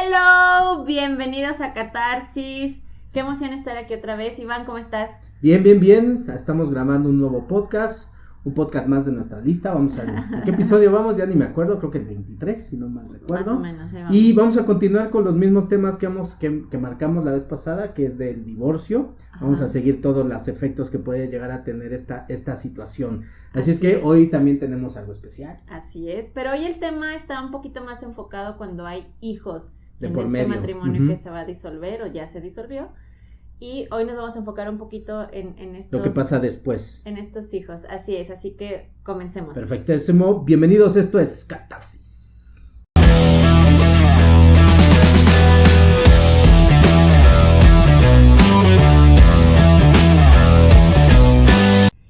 Hello, bienvenidos a Catarsis. Qué emoción estar aquí otra vez. Iván, ¿cómo estás? Bien. Estamos grabando un nuevo podcast, un podcast más de nuestra lista. Vamos a ver, ¿en qué episodio vamos? Ya ni me acuerdo, creo que el 23, si no mal recuerdo. Más o menos, vamos. Y vamos a continuar con los mismos temas que marcamos la vez pasada, que es del divorcio. Vamos a seguir todos los efectos que puede llegar a tener esta situación. Así es que hoy también tenemos algo especial. Así es, pero hoy el tema está un poquito más enfocado cuando hay hijos De en por este medio. matrimonio que se va a disolver o ya se disolvió. Y hoy nos vamos a enfocar un poquito en estos, Lo que pasa después. en estos hijos. Así es, así que comencemos. Perfectísimo. Bienvenidos, esto es Catarsis.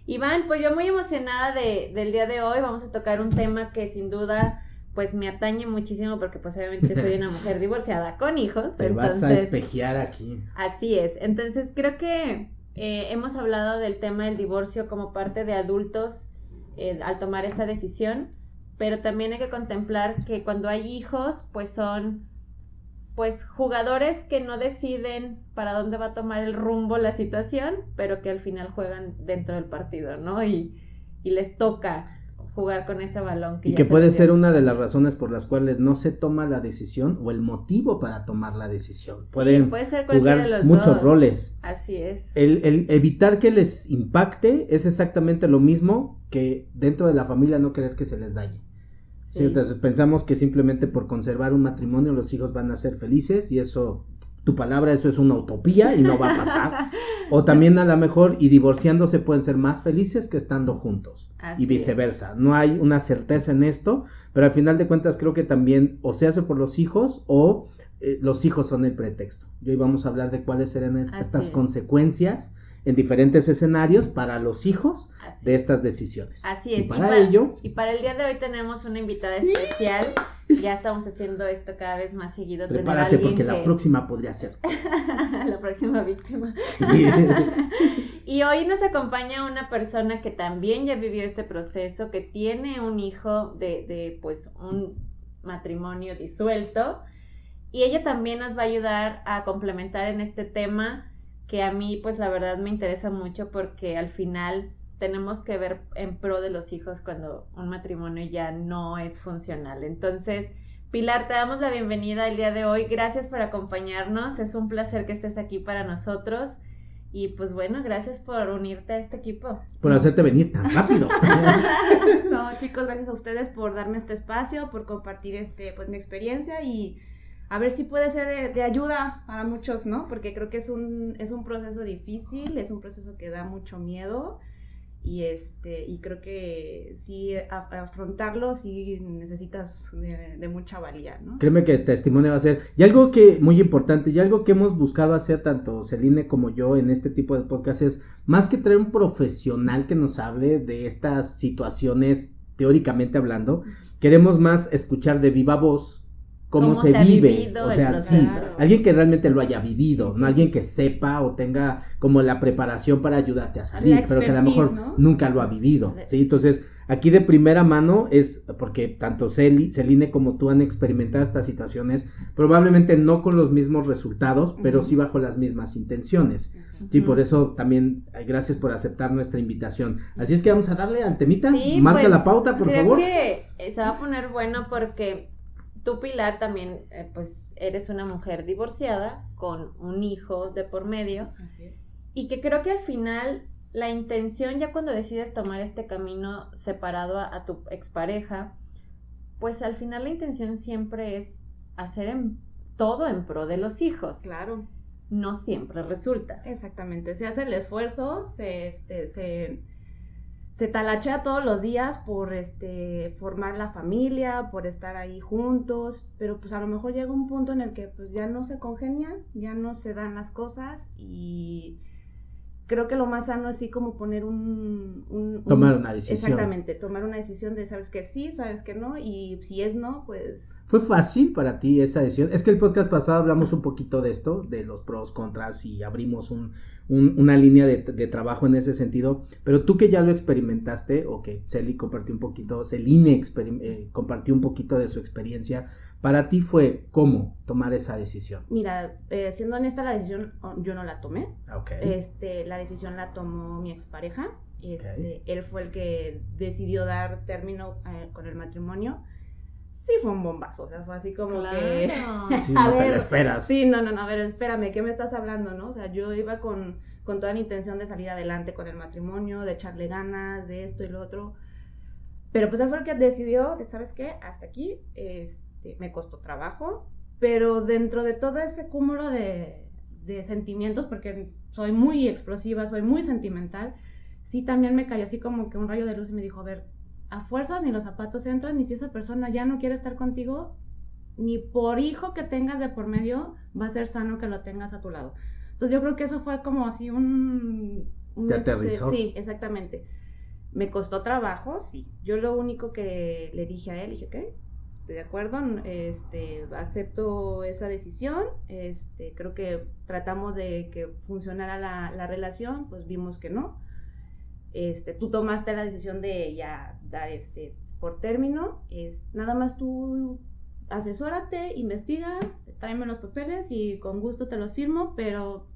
Iván, pues yo muy emocionada del día de hoy. Vamos a tocar un tema que sin duda pues me atañe muchísimo porque pues obviamente soy una mujer divorciada con hijos. Te vas a espejear aquí. Así es, entonces creo que hemos hablado del tema del divorcio como parte de adultos al tomar esta decisión, pero también hay que contemplar que cuando hay hijos pues son pues jugadores que no deciden para dónde va a tomar el rumbo la situación, pero que al final juegan dentro del partido, ¿no? Y les toca jugar con ese balón. Y que puede ser una de las razones por las cuales no se toma la decisión o el motivo para tomar la decisión. Pueden puede ser jugar de los muchos dos. Roles. Así es. El evitar que les impacte es exactamente lo mismo que dentro de la familia no querer que se les dañe. Sí, entonces pensamos que simplemente por conservar un matrimonio los hijos van a ser felices y eso, tu palabra, eso es una utopía y no va a pasar. O también a lo mejor y divorciándose pueden ser más felices que estando juntos. Así Y viceversa. No hay una certeza en esto, pero al final de cuentas creo que también o se hace por los hijos o los hijos son el pretexto. Y hoy vamos a hablar de cuáles serán estas consecuencias en diferentes escenarios para los hijos de estas decisiones. Así es. Y para ello... Y para el día de hoy tenemos una invitada especial. Ya estamos haciendo esto cada vez más seguido. Prepárate porque la próxima podría ser. La próxima víctima. Sí. Y hoy nos acompaña una persona que también ya vivió este proceso, que tiene un hijo de pues un matrimonio disuelto. Y ella también nos va a ayudar a complementar en este tema que a mí pues la verdad me interesa mucho porque al final tenemos que ver en pro de los hijos cuando un matrimonio ya no es funcional. Entonces, Pilar, te damos la bienvenida el día de hoy. Gracias por acompañarnos. Es un placer que estés aquí para nosotros. Y pues bueno, gracias por unirte a este equipo. Por hacerte venir tan rápido. No, chicos, gracias a ustedes por darme este espacio, por compartir pues mi experiencia y a ver si puede ser de ayuda para muchos, ¿no? Porque creo que es un proceso difícil, es un proceso que da mucho miedo y creo que sí afrontarlo sí necesitas de mucha valía, ¿no? Créeme que el testimonio va a ser, y algo que muy importante, y algo que hemos buscado hacer tanto Celine como yo en este tipo de podcast es, más que traer un profesional que nos hable de estas situaciones teóricamente hablando, queremos más escuchar de viva voz cómo se vive, o sea, sí, alguien que realmente lo haya vivido, no alguien que sepa o tenga como la preparación para ayudarte a salir, pero que a lo mejor nunca lo ha vivido, ¿sí? Entonces, aquí de primera mano es, porque tanto Celine como tú han experimentado estas situaciones, probablemente no con los mismos resultados, pero sí bajo las mismas intenciones, sí, por eso también, gracias por aceptar nuestra invitación, así es que vamos a darle al temita, marca pues, la pauta, por favor. Creo que se va a poner bueno porque tú, Pilar, también pues eres una mujer divorciada con un hijo de por medio. Así es. Y que creo que al final la intención ya cuando decides tomar este camino separado a tu expareja, pues al final la intención siempre es hacer todo en pro de los hijos. Claro. No siempre resulta. Exactamente, se hace el esfuerzo, se talachea todos los días por formar la familia, por estar ahí juntos, pero pues a lo mejor llega un punto en el que pues ya no se congenian, ya no se dan las cosas y creo que lo más sano es así como poner tomar una decisión. Exactamente, tomar una decisión de sabes que sí, sabes que no, y si es no, pues... ¿Fue fácil para ti esa decisión? Es que el podcast pasado hablamos un poquito de esto, de los pros, contras, y abrimos una línea de trabajo en ese sentido, pero tú que ya lo experimentaste, o que Celine compartió un poquito de su experiencia, Para ti fue, ¿cómo tomar esa decisión? Mira, siendo honesta, la decisión yo no la tomé. Okay. La decisión la tomó mi expareja. Okay. Él fue el que decidió dar término con el matrimonio. Sí, fue un bombazo, o sea, fue así como que... Sí, no te lo esperas. Sí, no, a ver, espérame, ¿qué me estás hablando, no? O sea, yo iba con toda la intención de salir adelante con el matrimonio, de echarle ganas, de esto y lo otro. Pero pues él fue el que decidió, ¿sabes qué? Hasta aquí, me costó trabajo, pero dentro de todo ese cúmulo de sentimientos, porque soy muy explosiva, soy muy sentimental, sí también me cayó así como que un rayo de luz y me dijo, a ver, a fuerzas ni los zapatos entran, ni si esa persona ya no quiere estar contigo, ni por hijo que tengas de por medio, va a ser sano que lo tengas a tu lado. Entonces yo creo que eso fue como así ¿Te aterrizó? Sí, exactamente. Me costó trabajo, sí. Yo lo único que le dije a él, dije, ok, estoy de acuerdo, acepto esa decisión, creo que tratamos de que funcionara la relación, pues vimos que no. Tú tomaste la decisión de ya dar por término, nada más tú asesórate, investiga, tráeme los papeles y con gusto te los firmo, pero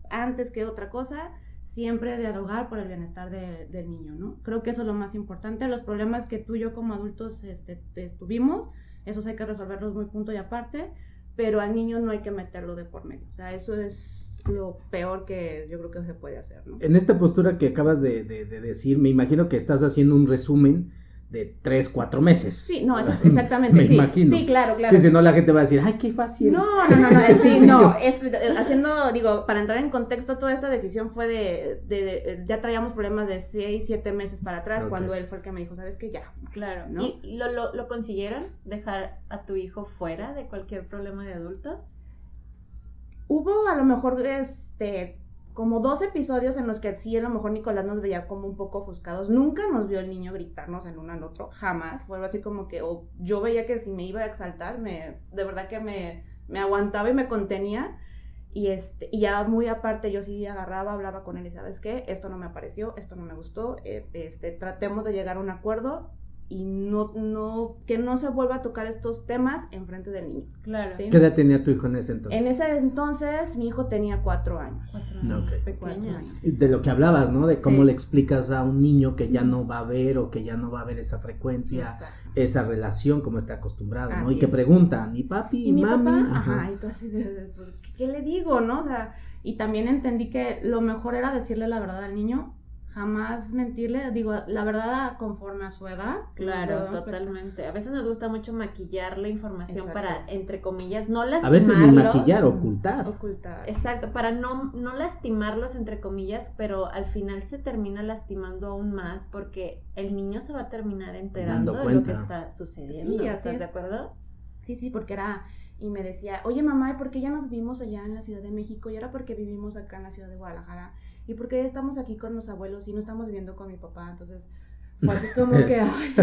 antes que otra cosa, siempre dialogar por el bienestar del niño, ¿no? Creo que eso es lo más importante. Los problemas que tú y yo como adultos tuvimos, esos hay que resolverlos muy punto y aparte, pero al niño no hay que meterlo de por medio. O sea, eso es lo peor que yo creo que se puede hacer, ¿no? En esta postura que acabas de decir, me imagino que estás haciendo un resumen de 3-4 meses. Sí, no, exactamente. Me sí, imagino. Sí, claro. Sí, si no la gente va a decir, ay, qué fácil. No, para entrar en contexto, toda esta decisión fue ya traíamos problemas de 6-7 meses para atrás, okay, cuando él fue el que me dijo, ¿sabes qué? Ya. Claro, ¿no? ¿Y lo consiguieron? ¿Dejar a tu hijo fuera de cualquier problema de adultos? Hubo a lo mejor, como 2 episodios en los que sí, a lo mejor Nicolás nos veía como un poco ofuscados. Nunca nos vio el niño gritarnos el uno al otro, jamás. Fue algo así como que yo veía que si me iba a exaltar, de verdad que me aguantaba y me contenía. Y ya muy aparte yo sí agarraba, hablaba con él y ¿sabes qué? Esto no me pareció, esto no me gustó, tratemos de llegar a un acuerdo y que no se vuelva a tocar estos temas enfrente del niño. Claro. ¿Sí? ¿Qué edad tenía tu hijo en ese entonces? En ese entonces mi hijo tenía 4 años. 4 años. Okay. 4 años. De lo que hablabas, ¿no? De cómo sí, le explicas a un niño que ya no va a ver o que ya no va a ver esa frecuencia, exacto, esa relación como está acostumbrado, ¿no? Así y que es. Preguntan, ¿y papi, y mi mami? Papá? Ajá, y tú así pues, ¿qué le digo, no? O sea, y también entendí que lo mejor era decirle la verdad al niño, jamás mentirle, digo, la verdad conforme a su edad. Claro, totalmente. A veces nos gusta mucho maquillar la información, exacto, para, entre comillas, no lastimarlos. A veces ni maquillar, ocultar. Exacto, para no lastimarlos, entre comillas, pero al final se termina lastimando aún más porque el niño se va a terminar enterando de lo que está sucediendo. Sí, ¿estás de acuerdo? Sí, porque era... Y me decía, oye mamá, ¿y por qué ya no vivimos allá en la Ciudad de México? Y ahora porque vivimos acá en la Ciudad de Guadalajara. ¿Y por qué estamos aquí con los abuelos y no estamos viviendo con mi papá? Entonces, fue así como que, ay,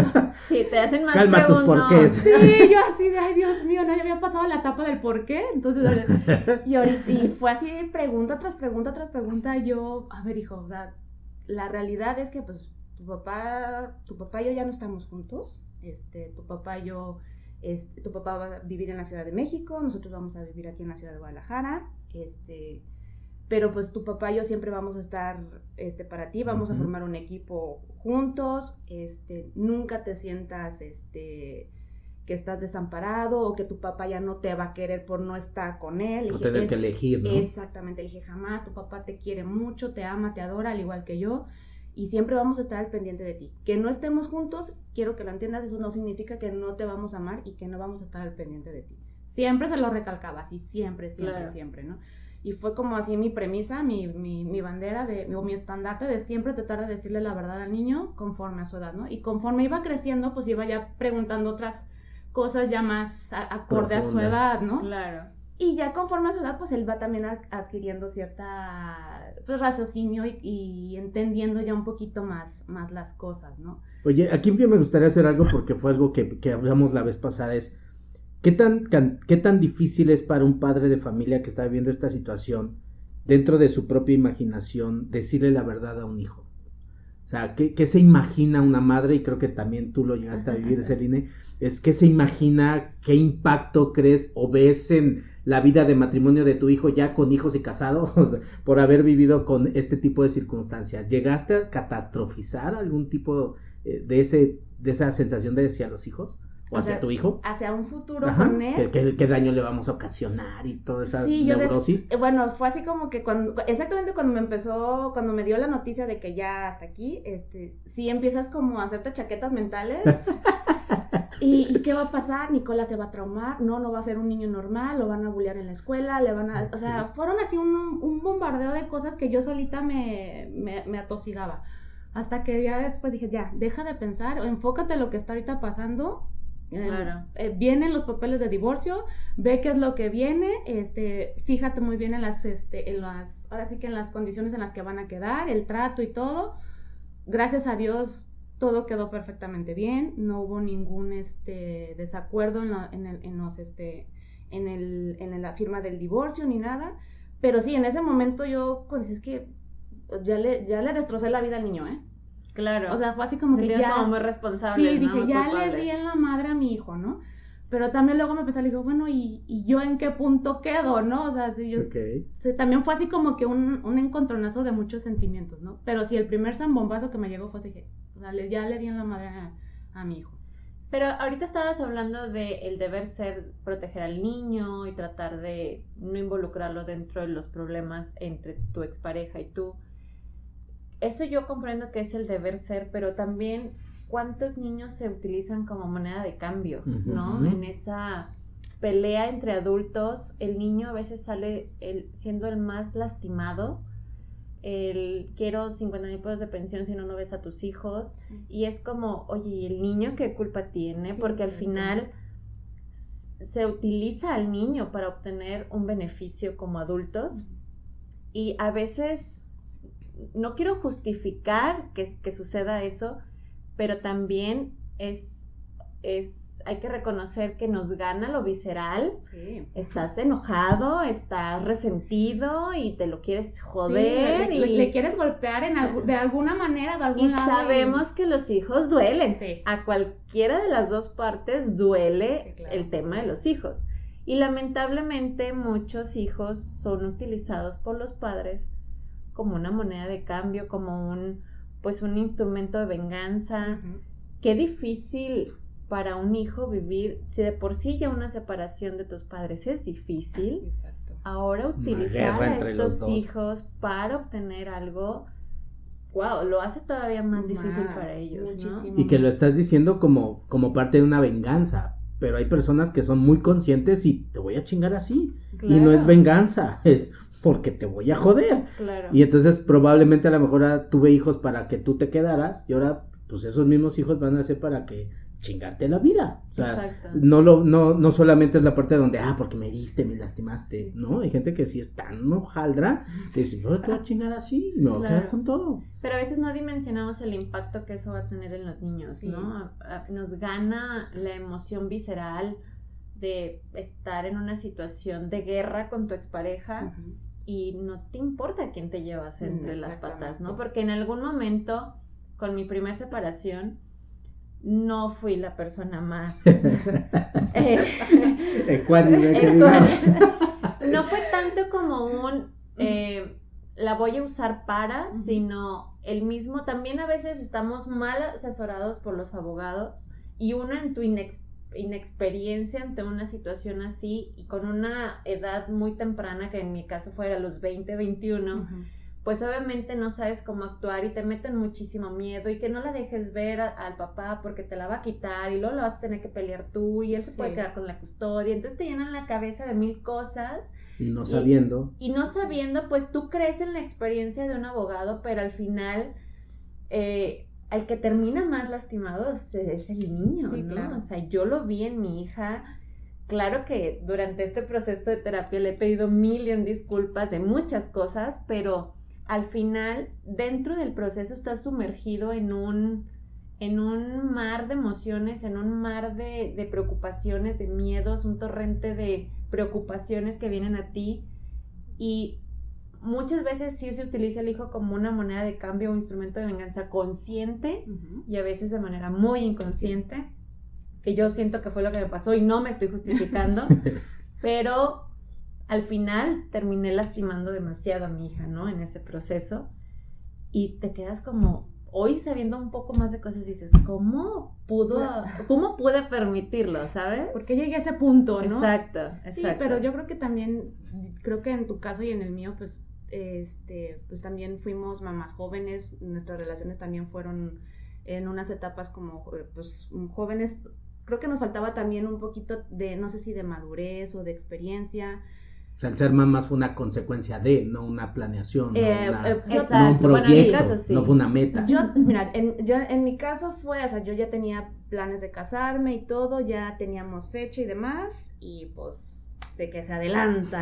sí, te hacen más calma preguntas. Tus porqués. Sí, yo así de, ay, Dios mío, no, ya había pasado la etapa del por qué. Entonces, y fue así, pregunta tras pregunta tras pregunta. Y yo, a ver, hijo, o sea, la realidad es que, pues, tu papá y yo ya no estamos juntos. Tu papá y yo, tu papá va a vivir en la Ciudad de México, nosotros vamos a vivir aquí en la Ciudad de Guadalajara, pero pues tu papá y yo siempre vamos a estar para ti, vamos a formar un equipo juntos, nunca te sientas que estás desamparado o que tu papá ya no te va a querer por no estar con él. O tener que elegir, ¿no? Exactamente, le dije, jamás, tu papá te quiere mucho, te ama, te adora, al igual que yo, y siempre vamos a estar al pendiente de ti. Que no estemos juntos, quiero que lo entiendas, eso no significa que no te vamos a amar y que no vamos a estar al pendiente de ti. Siempre se lo recalcaba, así, siempre, claro, siempre, ¿no? Y fue como así mi premisa, mi bandera, o mi estandarte de siempre tratar de decirle la verdad al niño conforme a su edad, ¿no? Y conforme iba creciendo, pues iba ya preguntando otras cosas ya más acorde a su edad, ¿no? Claro. Y ya conforme a su edad, pues él va también adquiriendo cierta, pues, raciocinio y entendiendo ya un poquito más las cosas, ¿no? Oye, aquí me gustaría hacer algo porque fue algo que hablamos la vez pasada, es ¿qué tan difícil es para un padre de familia que está viviendo esta situación, dentro de su propia imaginación, decirle la verdad a un hijo? O sea, ¿qué se imagina una madre? Y creo que también tú lo llegaste a vivir, Celine, es ¿qué se imagina, qué impacto crees o ves en la vida de matrimonio de tu hijo ya con hijos y casado, o sea, por haber vivido con este tipo de circunstancias? ¿Llegaste a catastrofizar algún tipo de esa sensación de hacia los hijos? ¿O hacia tu hijo? Hacia un futuro Ajá. con él. ¿Qué daño le vamos a ocasionar y toda esa Sí, neurosis? Bueno, fue así como que exactamente cuando me dio la noticia de que ya hasta aquí, sí empiezas como a hacerte chaquetas mentales. ¿Y qué va a pasar? Nicolás se va a traumar, no va a ser un niño normal, lo van a bullear en la escuela, o sea, fueron así un bombardeo de cosas que yo solita me atosigaba. Hasta que ya después dije, ya, deja de pensar, enfócate en lo que está ahorita pasando. Claro. Vienen los papeles de divorcio, ve qué es lo que viene, fíjate muy bien ahora sí que en las condiciones en las que van a quedar, el trato y todo. Gracias a Dios todo quedó perfectamente bien, no hubo ningún desacuerdo en la firma del divorcio ni nada, pero sí, en ese momento yo, pues es que ya le destrocé la vida al niño, Claro. O sea, fue así como que ya... como muy responsable, Sí, ¿no? dije, Muy ya culpable. le di en la madre a mi hijo, ¿no? Pero también luego me pensé, le digo, bueno, ¿y yo en qué punto quedo, no? O sea, Okay. sí, también fue así como que un encontronazo de muchos sentimientos, ¿no? Pero sí, el primer zambombazo que me llegó fue así, dije, o sea, ya le di en la madre a mi hijo. Pero ahorita estabas hablando de el deber ser proteger al niño y tratar de no involucrarlo dentro de los problemas entre tu expareja y tú. Eso yo comprendo que es el deber ser, pero también cuántos niños se utilizan como moneda de cambio, ¿no? Uh-huh. En esa pelea entre adultos, el niño a veces sale siendo el más lastimado. Quiero 50,000 pesos de pensión si no ves a tus hijos. Sí. Y es como, oye, ¿y el niño qué culpa tiene? Sí, porque al sí, final se utiliza al niño para obtener un beneficio como adultos. Y a veces, no quiero justificar que suceda eso, pero también hay que reconocer que nos gana lo visceral. Sí. Estás enojado, estás resentido y te lo quieres joder. Sí, y le quieres golpear de alguna manera, de algún y lado. sabemos que los hijos duelen. Sí. A cualquiera de las dos partes duele, Sí, claro. el tema de los hijos. Y lamentablemente muchos hijos son utilizados por los padres como una moneda de cambio, como un instrumento de venganza. Uh-huh. Qué difícil para un hijo vivir, si de por sí ya una separación de tus padres es difícil. Exacto. Ahora utilizar a estos hijos para obtener algo, wow, lo hace todavía más difícil para ellos, ¿no? Y que lo estás diciendo como parte de una venganza, pero hay personas que son muy conscientes y te voy a chingar así. Claro. Y no es venganza, es porque te voy a joder. Claro. Y entonces probablemente a lo mejor tuve hijos para que tú te quedaras y ahora pues esos mismos hijos van a ser para que chingarte la vida. O sea, exacto. No solamente es la parte donde, porque me heriste, me lastimaste, ¿no? Hay gente que sí es tan hojaldra que dice, yo te voy a chingar así y me voy a quedar con todo. Pero a veces no dimensionamos el impacto que eso va a tener en los niños, Sí. ¿no? Nos gana la emoción visceral de estar en una situación de guerra con tu expareja. Uh-huh. Y no te importa quién te llevas entre las patas, ¿no? Exactamente. Porque en algún momento, con mi primera separación, no fui la persona más ecuánime que digamos. No fue tanto como la voy a usar para, Uh-huh. sino el mismo, también a veces estamos mal asesorados por los abogados y uno en tu inexperiencia ante una situación así y con una edad muy temprana, que en mi caso fuera los 20, 21, Uh-huh. pues obviamente no sabes cómo actuar y te meten muchísimo miedo y que no la dejes ver al papá porque te la va a quitar y luego la vas a tener que pelear tú y él se puede quedar con la custodia, entonces te llenan la cabeza de 1000 cosas. Y no sabiendo. Y no sabiendo, pues tú crees en la experiencia de un abogado, pero al final el que termina más lastimado es el niño, Sí, ¿no? claro. O sea, yo lo vi en mi hija. Claro que durante este proceso de terapia le he pedido 1000 disculpas de muchas cosas, pero al final, dentro del proceso estás sumergido en un mar de emociones, en un mar de preocupaciones, de miedos, un torrente de preocupaciones que vienen a ti y muchas veces sí se utiliza el hijo como una moneda de cambio o instrumento de venganza consciente y a veces de manera muy inconsciente, que yo siento que fue lo que me pasó y no me estoy justificando, pero al final terminé lastimando demasiado a mi hija, ¿no? En ese proceso, y te quedas como, hoy sabiendo un poco más de cosas, dices, ¿cómo pude permitirlo, sabes? Porque llegué a ese punto, ¿no? Exacto. Sí, pero yo creo que también, creo que en tu caso y en el mío, pues también fuimos mamás jóvenes, nuestras relaciones también fueron en unas etapas como, pues, jóvenes. Creo que nos faltaba también un poquito de, no sé si de madurez o de experiencia. O sea, el ser mamás fue una consecuencia de, no una planeación, no un proyecto, bueno, en mi caso, sí. no fue una meta. Mira, en mi caso fue, o sea, yo ya tenía planes de casarme y todo, ya teníamos fecha y demás, y pues de que se adelanta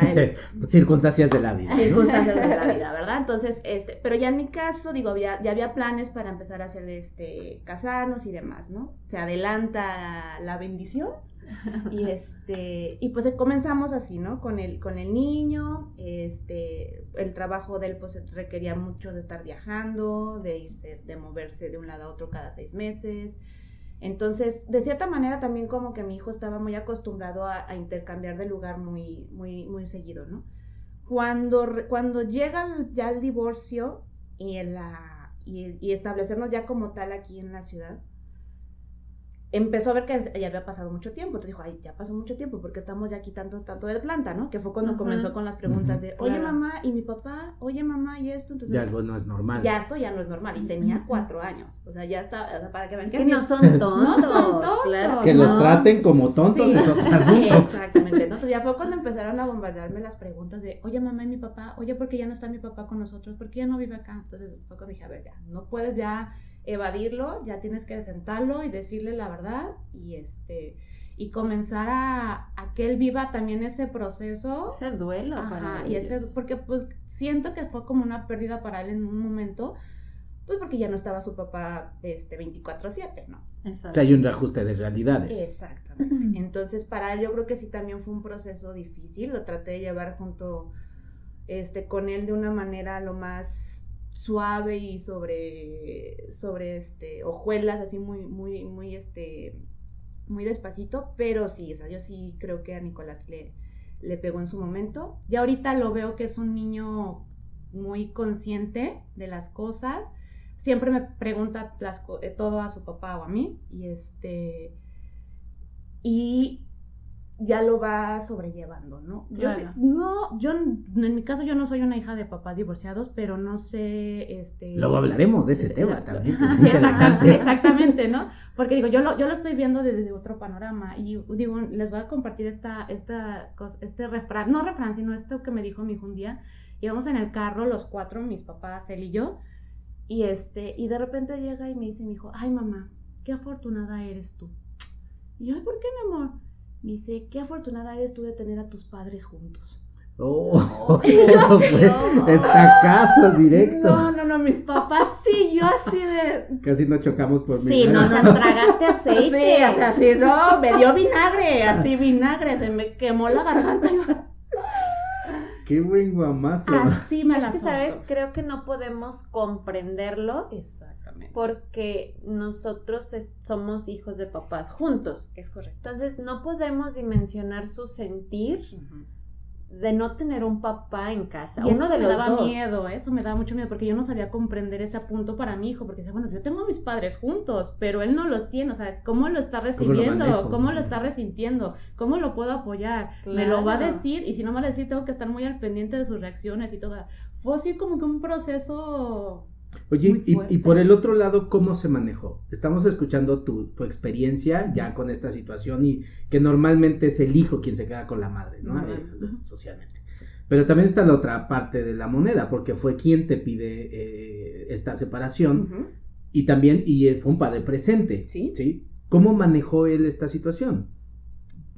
circunstancias de la vida. Circunstancias de la vida, ¿verdad? Entonces, pero ya en mi caso, digo, ya había planes para empezar a hacer casarnos y demás, ¿no? Se adelanta la bendición. Y pues comenzamos así, ¿no? Con el niño, el trabajo de él pues requería mucho de estar viajando, de moverse de un lado a otro cada 6 meses. Entonces, de cierta manera también como que mi hijo estaba muy acostumbrado a intercambiar de lugar muy, muy, muy seguido, ¿no? Cuando llega ya el divorcio y establecernos ya como tal aquí en la ciudad, empezó a ver que ya había pasado mucho tiempo. Entonces dijo, ay, ya pasó mucho tiempo, porque estamos ya aquí tanto de planta, ¿no? Que fue cuando comenzó con las preguntas de, oye, claro, mamá, y mi papá, oye, mamá, y esto. Entonces, ya algo no es normal. Ya esto ya no es normal. Y tenía 4 años. O sea, ya está, o sea, para que vean que no son tontos. No son tontos. Claro, que los traten como tontos es otro asunto. Exactamente. ¿No? Entonces ya fue cuando empezaron a bombardearme las preguntas de, oye, mamá y mi papá, oye, ¿por qué ya no está mi papá con nosotros? ¿Por qué ya no vive acá? Entonces fue cuando dije, a ver, ya, no puedes ya evadirlo, ya tienes que sentarlo y decirle la verdad y comenzar a que él viva también ese proceso, ese duelo. Ajá, y porque pues siento que fue como una pérdida para él en un momento, pues porque ya no estaba su papá 24/7, ¿no? Exacto. O sea, hay un reajuste de realidades. Exactamente. Entonces para él yo creo que sí también fue un proceso difícil, lo traté de llevar junto con él de una manera lo más suave y sobre hojuelas, así muy, muy, muy, muy despacito, pero sí, o sea, yo sí creo que a Nicolás le pegó en su momento. Ya ahorita lo veo que es un niño muy consciente de las cosas, siempre me pregunta todo a su papá o a mí, y ya lo va sobrellevando, ¿no? Claro. Yo en mi caso yo no soy una hija de papás divorciados, pero no sé, Luego hablaremos de ese tema también, que es interesante. Exactamente, ¿no? Porque digo, yo lo estoy viendo desde otro panorama y digo, les voy a compartir este refrán, no refrán, sino esto que me dijo mi hijo un día. Íbamos en el carro los 4, mis papás, él y yo, y de repente llega y me dice mi hijo, ay, mamá, qué afortunada eres tú. Y yo, ay, ¿por qué, mi amor? Me dice, qué afortunada eres tú de tener a tus padres juntos. Oh, eso fue estacazo directo. No, mis papás sí, yo así de... Casi no chocamos por mí. Sí, no, tragaste aceite. Sí, así, no, me dio vinagre, se me quemó la garganta. Qué buen guamazo. Así me la Es que, ¿sabes? Creo que no podemos comprenderlos. Exactamente. Porque nosotros somos hijos de papás juntos. Es correcto. Entonces no podemos dimensionar su sentir de no tener un papá en casa. Y uno de los me daba dos. miedo, eso me daba mucho miedo, porque yo no sabía comprender ese punto para mi hijo, porque decía, bueno, yo tengo a mis padres juntos, pero él no los tiene, o sea, ¿cómo lo está recibiendo? ¿Cómo lo está resintiendo? ¿Cómo lo puedo apoyar? Claro. Me lo va a decir, y si no me va a decir, tengo que estar muy al pendiente de sus reacciones y todo. Fue así como que un proceso... Oye, y por el otro lado, ¿cómo se manejó? Estamos escuchando tu experiencia ya con esta situación y que normalmente es el hijo quien se queda con la madre, ¿no? Socialmente. Pero también está la otra parte de la moneda, porque fue quien te pide esta separación y también, fue un padre presente, ¿sí? ¿Cómo manejó él esta situación?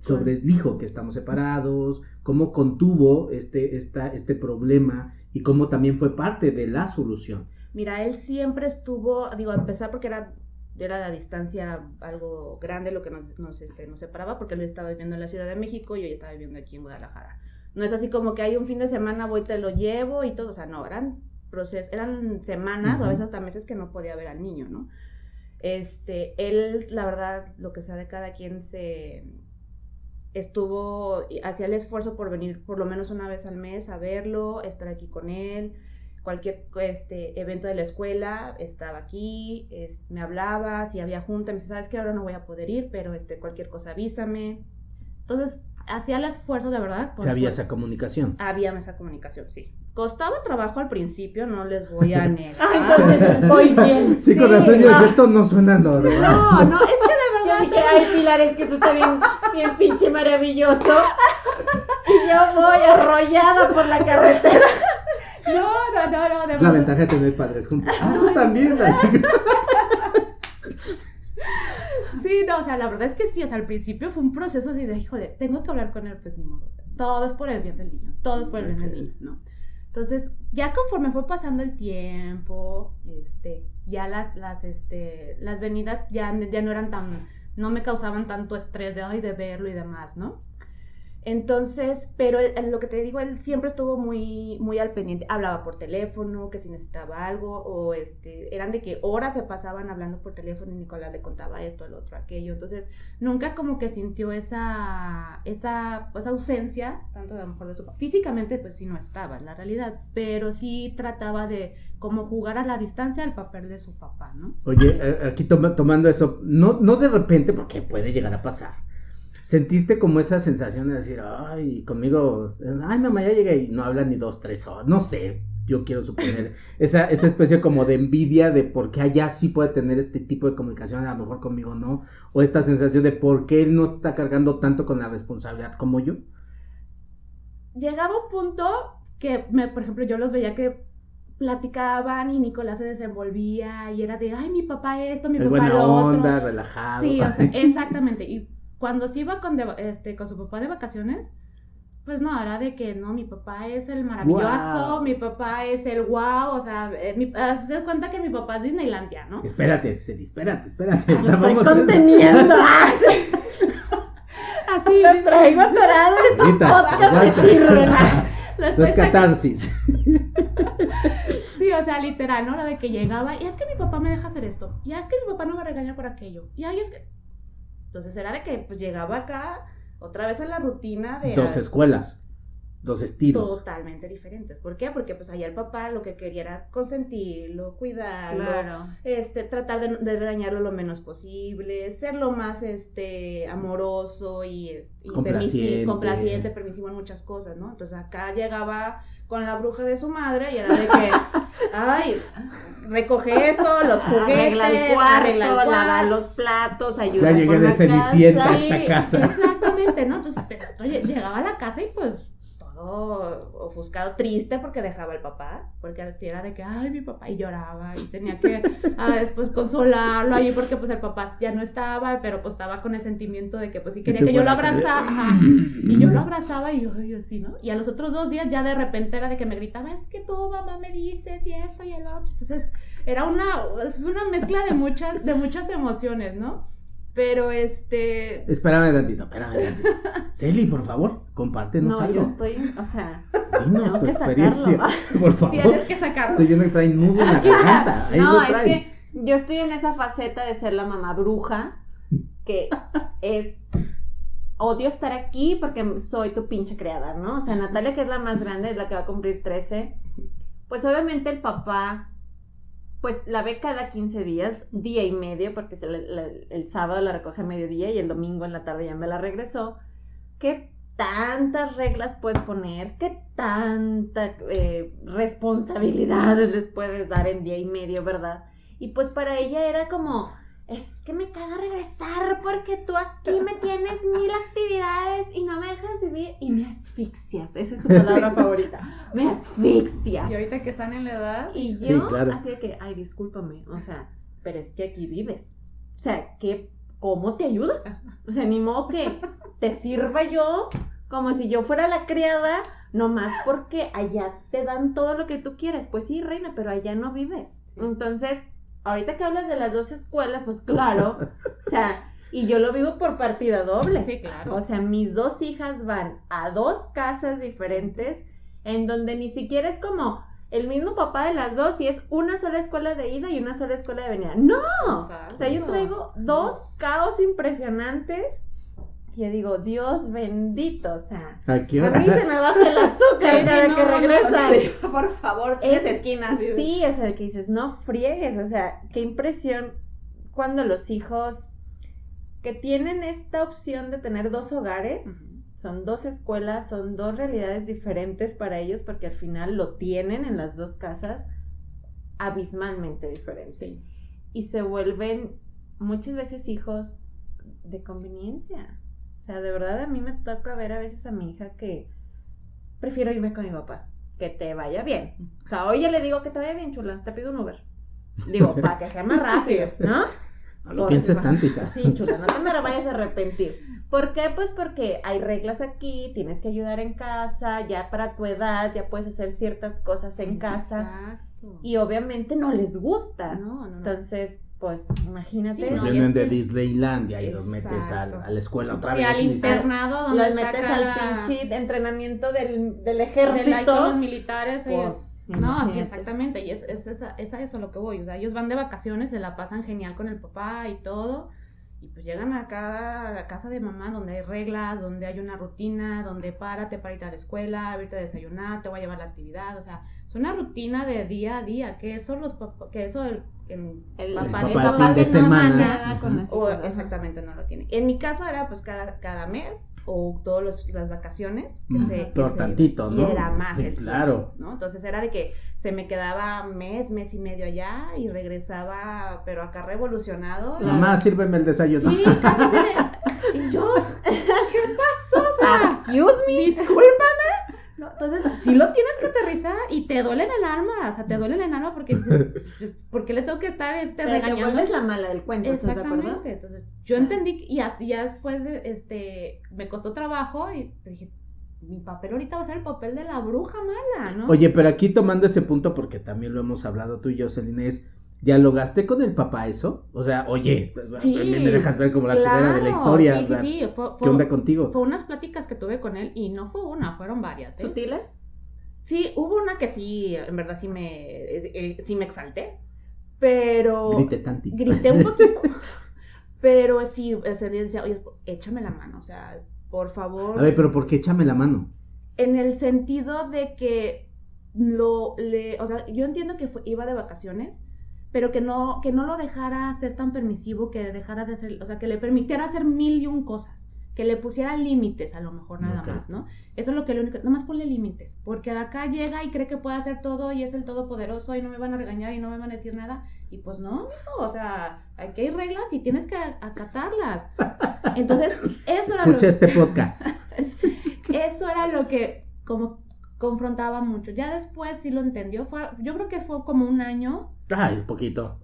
Sobre el hijo, que estamos separados, cómo contuvo este problema y cómo también fue parte de la solución. Mira, él siempre estuvo, digo, a pesar porque era la distancia algo grande lo que nos separaba, porque él estaba viviendo en la Ciudad de México y yo ya estaba viviendo aquí en Guadalajara. No es así como que hay un fin de semana, voy, te lo llevo y todo, o sea, no, eran semanas, o a veces hasta meses que no podía ver al niño, ¿no? Él, la verdad, lo que sea de cada quien, hacía el esfuerzo por venir por lo menos una vez al mes a verlo, estar aquí con él, cualquier evento de la escuela, estaba aquí, me hablaba, si había junta, me decía, sabes que ahora no voy a poder ir, pero cualquier cosa avísame. Entonces, hacía el esfuerzo de verdad. Había esa comunicación. Había esa comunicación, sí. Costaba trabajo al principio, no les voy a negar. Entonces voy bien. Sí, con razón yo decía, esto no suena normal. No, es que de verdad. Yo dije, ay, Pilar, es que tú estás bien pinche maravilloso. Y yo voy arrollada por la carretera. No, de Es la ventaja de tener padres juntos. Tú también. Así que... Sí, no, o sea, la verdad es que sí, o sea, al principio fue un proceso así de, híjole, tengo que hablar con él, pues ni modo. Todo es por el bien del niño, todo es por el bien del niño, ¿no? Entonces, ya conforme fue pasando el tiempo, ya las venidas ya no eran no me causaban tanto estrés de verlo y demás, ¿no? Entonces, pero lo que te digo, él siempre estuvo muy, muy al pendiente, hablaba por teléfono, que si necesitaba algo, o eran de que horas se pasaban hablando por teléfono y Nicolás le contaba esto, el otro, aquello, entonces nunca como que sintió esa ausencia, tanto a lo mejor de su papá, físicamente pues sí no estaba en la realidad, pero sí trataba de como jugar a la distancia el papel de su papá, ¿no? Oye, aquí tomando eso, no de repente, porque puede llegar a pasar, ¿sentiste como esa sensación de decir, ay, conmigo, ay, mamá, ya llegué y no habla ni 2, 3 horas? No sé, yo quiero suponer esa especie como de envidia de por qué allá sí puede tener este tipo de comunicación, a lo mejor conmigo no, o esta sensación de por qué él no está cargando tanto con la responsabilidad como yo. Llegaba un punto que, por ejemplo, yo los veía que platicaban y Nicolás se desenvolvía y era de, ay, mi papá esto, mi papá buena lo otro. onda, relajado. Sí, o sea, exactamente, y cuando se iba con su papá de vacaciones, pues no, era de que no, mi papá es el maravilloso, mi papá es el guau, o sea, se da cuenta que mi papá es Disneylandia, ¿no? Espérate. Lo estoy conteniendo. Así. Lo traigo atorado en estos podcasts que sirven. Esto es catarsis. Sí, o sea, literal, ¿no? Era de que llegaba, y es que mi papá me deja hacer esto, y es que mi papá no me regaña por aquello, y es que... Entonces era de que pues llegaba acá otra vez a la rutina de... 2 escuelas, 2 estilos. Totalmente diferentes. ¿Por qué? Porque pues allá el papá lo que quería era consentirlo, cuidarlo, Claro. Tratar de regañarlo lo menos posible, ser lo más amoroso y complaciente, permisivo en muchas cosas, ¿no? Entonces acá llegaba con la bruja de su madre y era de que, ay, recoge eso, los juguetes, Arregla el cuarto, lava los platos, ayuda. Ya llegué de Cenicienta a Sí, esta casa. exactamente, ¿no? Entonces, oye, llegaba a la casa y pues todo ofuscado, triste porque dejaba al papá, porque así era de que, ay, mi papá, y lloraba, y tenía que después consolarlo allí porque pues el papá ya no estaba, pero pues estaba con el sentimiento de que pues sí quería que yo lo abrazara, ajá, y yo lo abrazaba y yo así, ¿no? Y a los otros 2 días ya de repente era de que me gritaba, es que tú, mamá, me dices y eso y el otro, entonces era una mezcla de muchas emociones, ¿no? Pero Espérame tantito. Celi, por favor, compártenos algo. No, yo estoy, o sea, dinos tu tengo que experiencia, sacarlo. por favor. Tienes que sacarlo. Estoy viendo que trae nudo en la garganta. Ahí no, lo es trae. que yo estoy en esa faceta de ser la mamá bruja, que es, odio estar aquí porque soy tu pinche criada, ¿no? O sea, Natalia, que es la más grande, es la que va a cumplir 13, pues obviamente el papá, pues la ve cada 15 días, día y medio, porque el sábado la recoge a mediodía y el domingo en la tarde ya me la regresó. ¿Qué tantas reglas puedes poner? ¿Qué tanta responsabilidades les puedes dar en día y medio, verdad? Y pues para ella era como, es que me caga regresar porque tú aquí me tienes 1000 actividades y no me dejas vivir y me asfixias. Esa es su palabra favorita. Me asfixias. Y ahorita que están en la edad. Y yo, Sí, claro. así de que, ay, discúlpame, o sea, pero es que aquí vives. O sea, ¿cómo te ayuda? O sea, ni modo que te sirva yo como si yo fuera la criada, nomás porque allá te dan todo lo que tú quieres. Pues sí, reina, pero allá no vives. Entonces, ahorita que hablas de las 2 escuelas, pues claro, o sea, Y yo lo vivo por partida doble. Sí, claro. O sea, mis 2 hijas van a 2 casas diferentes en donde ni siquiera es como el mismo papá de las 2 y es una sola escuela de ida y una sola escuela de venida. ¡No! Exacto. O sea, yo traigo 2 caos impresionantes y yo digo, Dios bendito, o sea, ¿A qué a hora? mí se me baja el azúcar cada que regresan. No, por favor, tres esquinas. Sí, o sea, que dices, no friegues, o sea, qué impresión cuando los hijos que tienen esta opción de tener 2 hogares, son 2 escuelas, son 2 realidades diferentes para ellos, porque al final lo tienen en las 2 casas abismalmente diferentes. Sí. Y se vuelven muchas veces hijos de conveniencia. O sea, de verdad a mí me toca ver a veces a mi hija que prefiero irme con mi papá, que te vaya bien. O sea, hoy ya le digo que te vaya bien, chula, te pido un Uber. Digo, para que sea más rápido, ¿no? No lo pienses tanto, hija. Sí, chula, no te me vayas a arrepentir. ¿Por qué? Pues porque hay reglas aquí, tienes que ayudar en casa, ya para tu edad, ya puedes hacer ciertas cosas en casa. Exacto. Y obviamente no les gusta. No. Entonces, pues, imagínate. Sí, Los no, vienen y de es que- Disneylandia y los metes Exacto. a la escuela otra Y vez. al y dices, internado donde Los está metes cada- al pinche entrenamiento del de ejército. con los militares. Pues, No, sí, imagínate. exactamente, y es a eso lo que voy, o sea, ellos van de vacaciones, se la pasan genial con el papá y todo, y pues llegan acá a la casa de mamá donde hay reglas, donde hay una rutina, donde párate para ir a la escuela, irte a desayunar, te voy a llevar a la actividad, o sea, es una rutina de día a día, que eso los que eso el papá de de papá fin de no semana. nada con las o hijas. exactamente no lo tiene. En mi caso era pues cada mes o todas las vacaciones que Por tantito, y ¿no? era más Sí, el claro. tiempo, ¿no? Entonces era de que se me quedaba mes y medio allá y regresaba, pero acá revolucionado. Mamá, sírveme el desayuno. Sí, casi de... Y yo, ¿qué pasó? O sea, Excuse me. discúlpame. No, entonces, sí lo tienes que aterrizar y te duele en el alma, o sea, te duele en el alma porque ¿por qué le tengo que estar Pero te regañando? vuelves la mala del cuento, ¿estás de acuerdo? Exactamente, entonces yo entendí y ya después me costó trabajo y dije, mi papel ahorita va a ser el papel de la bruja mala, ¿no? Oye, pero aquí tomando ese punto, porque también lo hemos hablado tú y yo, Celina, es, ¿dialogaste con el papá eso? O sea, oye, pues, Sí, a mí me dejas ver como la culera de la historia. Sí, o sea, sí, ¿qué onda contigo? Fue unas pláticas que tuve con él y no fue una, fueron varias, ¿eh? ¿Sutiles? Sí, hubo una que sí, en verdad sí me exalté, pero... Grité un poquito, pero sí, se le decía, oye, échame la mano, o sea, por favor. A ver, pero ¿por qué échame la mano? En el sentido de que o sea, yo entiendo que iba de vacaciones, pero que no lo dejara ser tan permisivo, que dejara de ser, o sea, que le permitiera hacer 1001 cosas, que le pusiera límites a lo mejor nada Ok. más, ¿no? Eso es lo que lo único, nomás ponle límites, porque acá llega y cree que puede hacer todo y es el todopoderoso y no me van a regañar y no me van a decir nada, y pues no, o sea, aquí hay reglas y tienes que acatarlas. Entonces, eso era Escucha este podcast. eso era lo que como confrontaba mucho. Ya después sí lo entendió. Yo creo que fue como un año. Es poquito.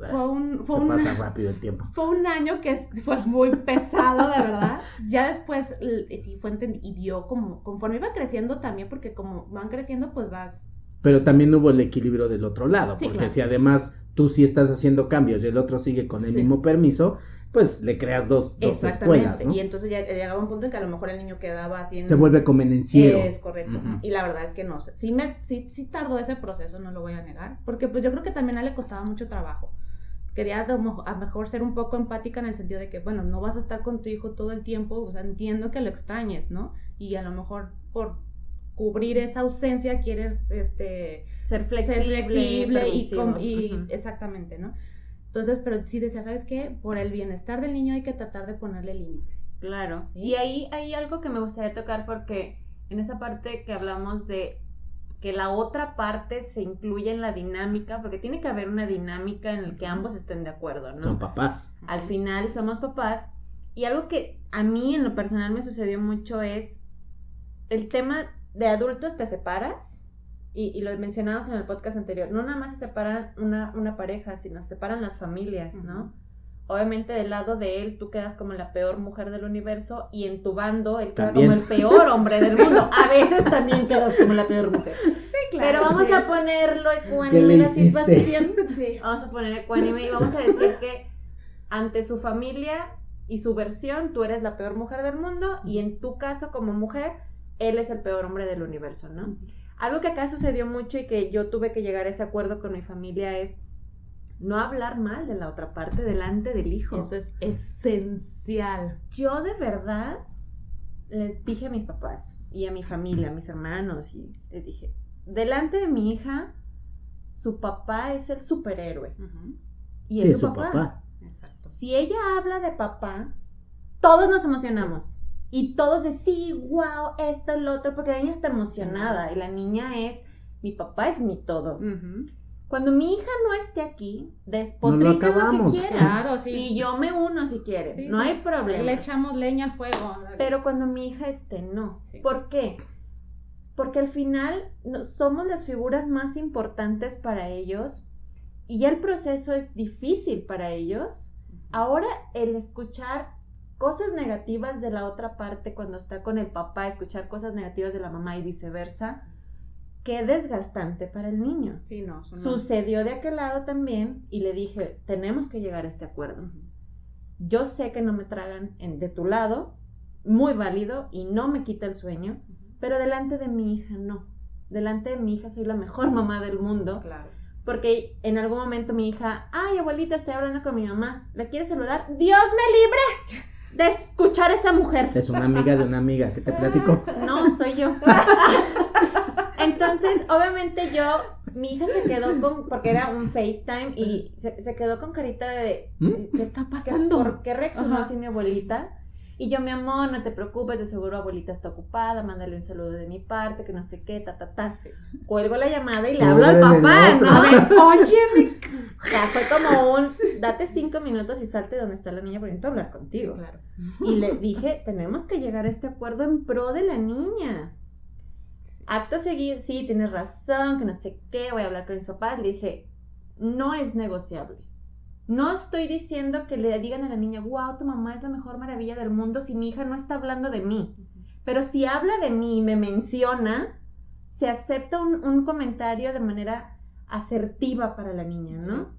Fue Se pasa rápido el tiempo. Fue un año que fue muy pesado, de verdad. Ya después sí fue y vio como conforme iba creciendo también, porque como van creciendo, pues vas. Pero también hubo el equilibrio del otro lado, Sí, porque claro. si además tú sí estás haciendo cambios y el otro sigue con el Sí. mismo permiso, pues le creas dos escuelas, ¿no? Y entonces ya llegaba un punto en que a lo mejor el niño quedaba así en... Se vuelve convenenciero. Es correcto. Ujú. Y la verdad es que no sé. Sí tardó ese proceso, no lo voy a negar. Porque pues yo creo que también a él le costaba mucho trabajo. Quería a lo mejor ser un poco empática en el sentido de que, bueno, no vas a estar con tu hijo todo el tiempo, o sea, entiendo que lo extrañes, ¿no? Y a lo mejor por cubrir esa ausencia quieres Ser flexible, permisivo. Ujú. exactamente, ¿no? Entonces, pero sí decía, ¿sabes qué? Por el bienestar del niño hay que tratar de ponerle límites. Claro. ¿Sí? Y ahí hay algo que me gustaría tocar porque en esa parte que hablamos de que la otra parte se incluye en la dinámica, porque tiene que haber una dinámica en la que ambos estén de acuerdo, ¿no? Son papás. Al final somos papás. Y algo que a mí en lo personal me sucedió mucho es el tema de adultos te separas, y lo mencionamos en el podcast anterior, no nada más se separan una pareja, sino se separan las familias, ¿no? Obviamente del lado de él tú quedas como la peor mujer del universo y en tu bando él queda También. como el peor hombre del mundo. A veces también quedas como la peor mujer. Pero vamos sí. a ponerlo ¿Qué le ecuánime la hiciste? situación. Sí. Vamos a poner ecuánime y vamos a decir que ante su familia y su versión, tú eres la peor mujer del mundo, y en tu caso como mujer, él es el peor hombre del universo, ¿no? Algo que acá sucedió mucho y que yo tuve que llegar a ese acuerdo con mi familia es no hablar mal de la otra parte delante del hijo. Eso es esencial. Yo de verdad les dije a mis papás y a mi familia, a mis hermanos, y les dije, delante de mi hija, su papá es el superhéroe. Y es su papá. Exacto. Si ella habla de papá, todos nos emocionamos. Y todos de sí, wow, esto, lo otro, porque la niña está emocionada. Y la niña es, mi papá es mi todo. Cuando mi hija no esté aquí, despotrica lo que quiera. Claro, sí. Y yo me uno si quiere, Sí, no sí. hay problema. Le echamos leña al fuego. Pero cuando mi hija esté, no. Sí. ¿Por qué? Porque al final somos las figuras más importantes para ellos y ya el proceso es difícil para ellos. Ahora el escuchar cosas negativas de la otra parte cuando está con el papá, escuchar cosas negativas de la mamá y viceversa, qué desgastante para el niño. Sí, no. Sucedió de aquel lado también y le dije, tenemos que llegar a este acuerdo. Yo sé que no me tragan de tu lado, muy válido y no me quita el sueño, pero delante de mi hija no. Delante de mi hija soy la mejor mamá del mundo. Claro. Porque en algún momento mi hija, ay abuelita, estoy hablando con mi mamá, ¿la quieres saludar? ¡Dios me libre de escuchar a esta mujer! Es una amiga de una amiga, ¿qué te platico? No, soy yo. Entonces, obviamente mi hija se quedó porque era un FaceTime y se quedó con carita de, ¿qué está pasando? ¿Por qué reaccionó así mi abuelita? Y yo, mi amor, no te preocupes, de seguro abuelita está ocupada, mándale un saludo de mi parte, que no sé qué, Cuelgo la llamada y le hablo al papá, ¿no? A ver, óyeme. O sea, fue como date 5 minutos y salte donde está la niña porque necesito hablar contigo. Claro. Y le dije, tenemos que llegar a este acuerdo en pro de la niña. Acto seguido, sí, tienes razón, que no sé qué, voy a hablar con mis papás. Le dije, no es negociable. No estoy diciendo que le digan a la niña, wow, tu mamá es la mejor maravilla del mundo si mi hija no está hablando de mí. Pero si habla de mí y me menciona, se acepta un comentario de manera asertiva para la niña, ¿no? Sí.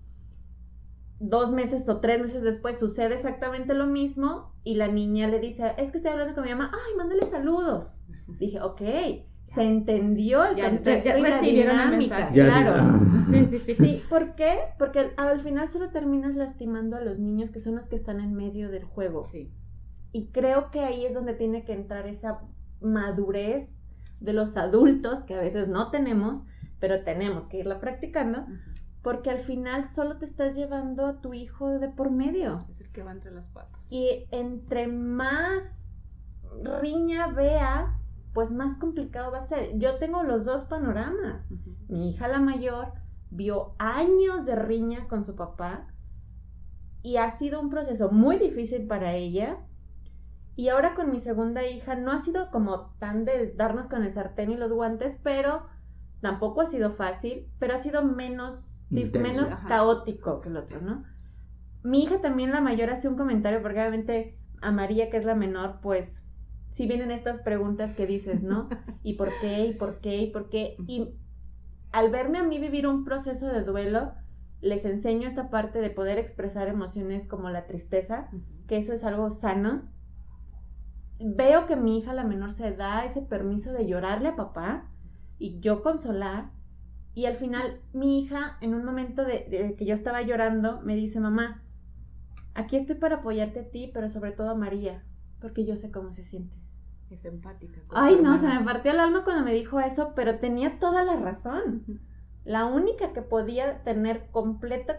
2 meses o 3 meses después sucede exactamente lo mismo y la niña le dice, es que estoy hablando con mi mamá, ay, mándale saludos. Dije, ok, se entendió el contexto y la dinámica, claro. Sí, ¿por qué? Porque al final solo terminas lastimando a los niños que son los que están en medio del juego. Sí. Y creo que ahí es donde tiene que entrar esa madurez de los adultos, que a veces no tenemos, pero tenemos que irla practicando, porque al final solo te estás llevando a tu hijo de por medio. Es el que va entre las patas. Y entre más riña vea, pues más complicado va a ser. Yo tengo los dos panoramas. Mi hija la mayor vio años de riña con su papá y ha sido un proceso muy difícil para ella. Y ahora con mi segunda hija no ha sido como tan de darnos con el sartén y los guantes, pero tampoco ha sido fácil, pero ha sido menos caótico que el otro, ¿no? Mi hija también, la mayor, hace un comentario, porque obviamente a María, que es la menor, pues si vienen estas preguntas que dices, ¿no? ¿Y por qué? ¿Y por qué? ¿Y por qué? Y al verme a mí vivir un proceso de duelo, les enseño esta parte de poder expresar emociones como la tristeza, que eso es algo sano. Veo que mi hija, la menor, se da ese permiso de llorarle a papá y yo consolar. Y al final, mi hija, en un momento de que yo estaba llorando, me dice, mamá, aquí estoy para apoyarte a ti, pero sobre todo a María, porque yo sé cómo se siente. Es empática. Ay, no, se me partió el alma cuando me dijo eso, pero tenía toda la razón. La única que podía tener completa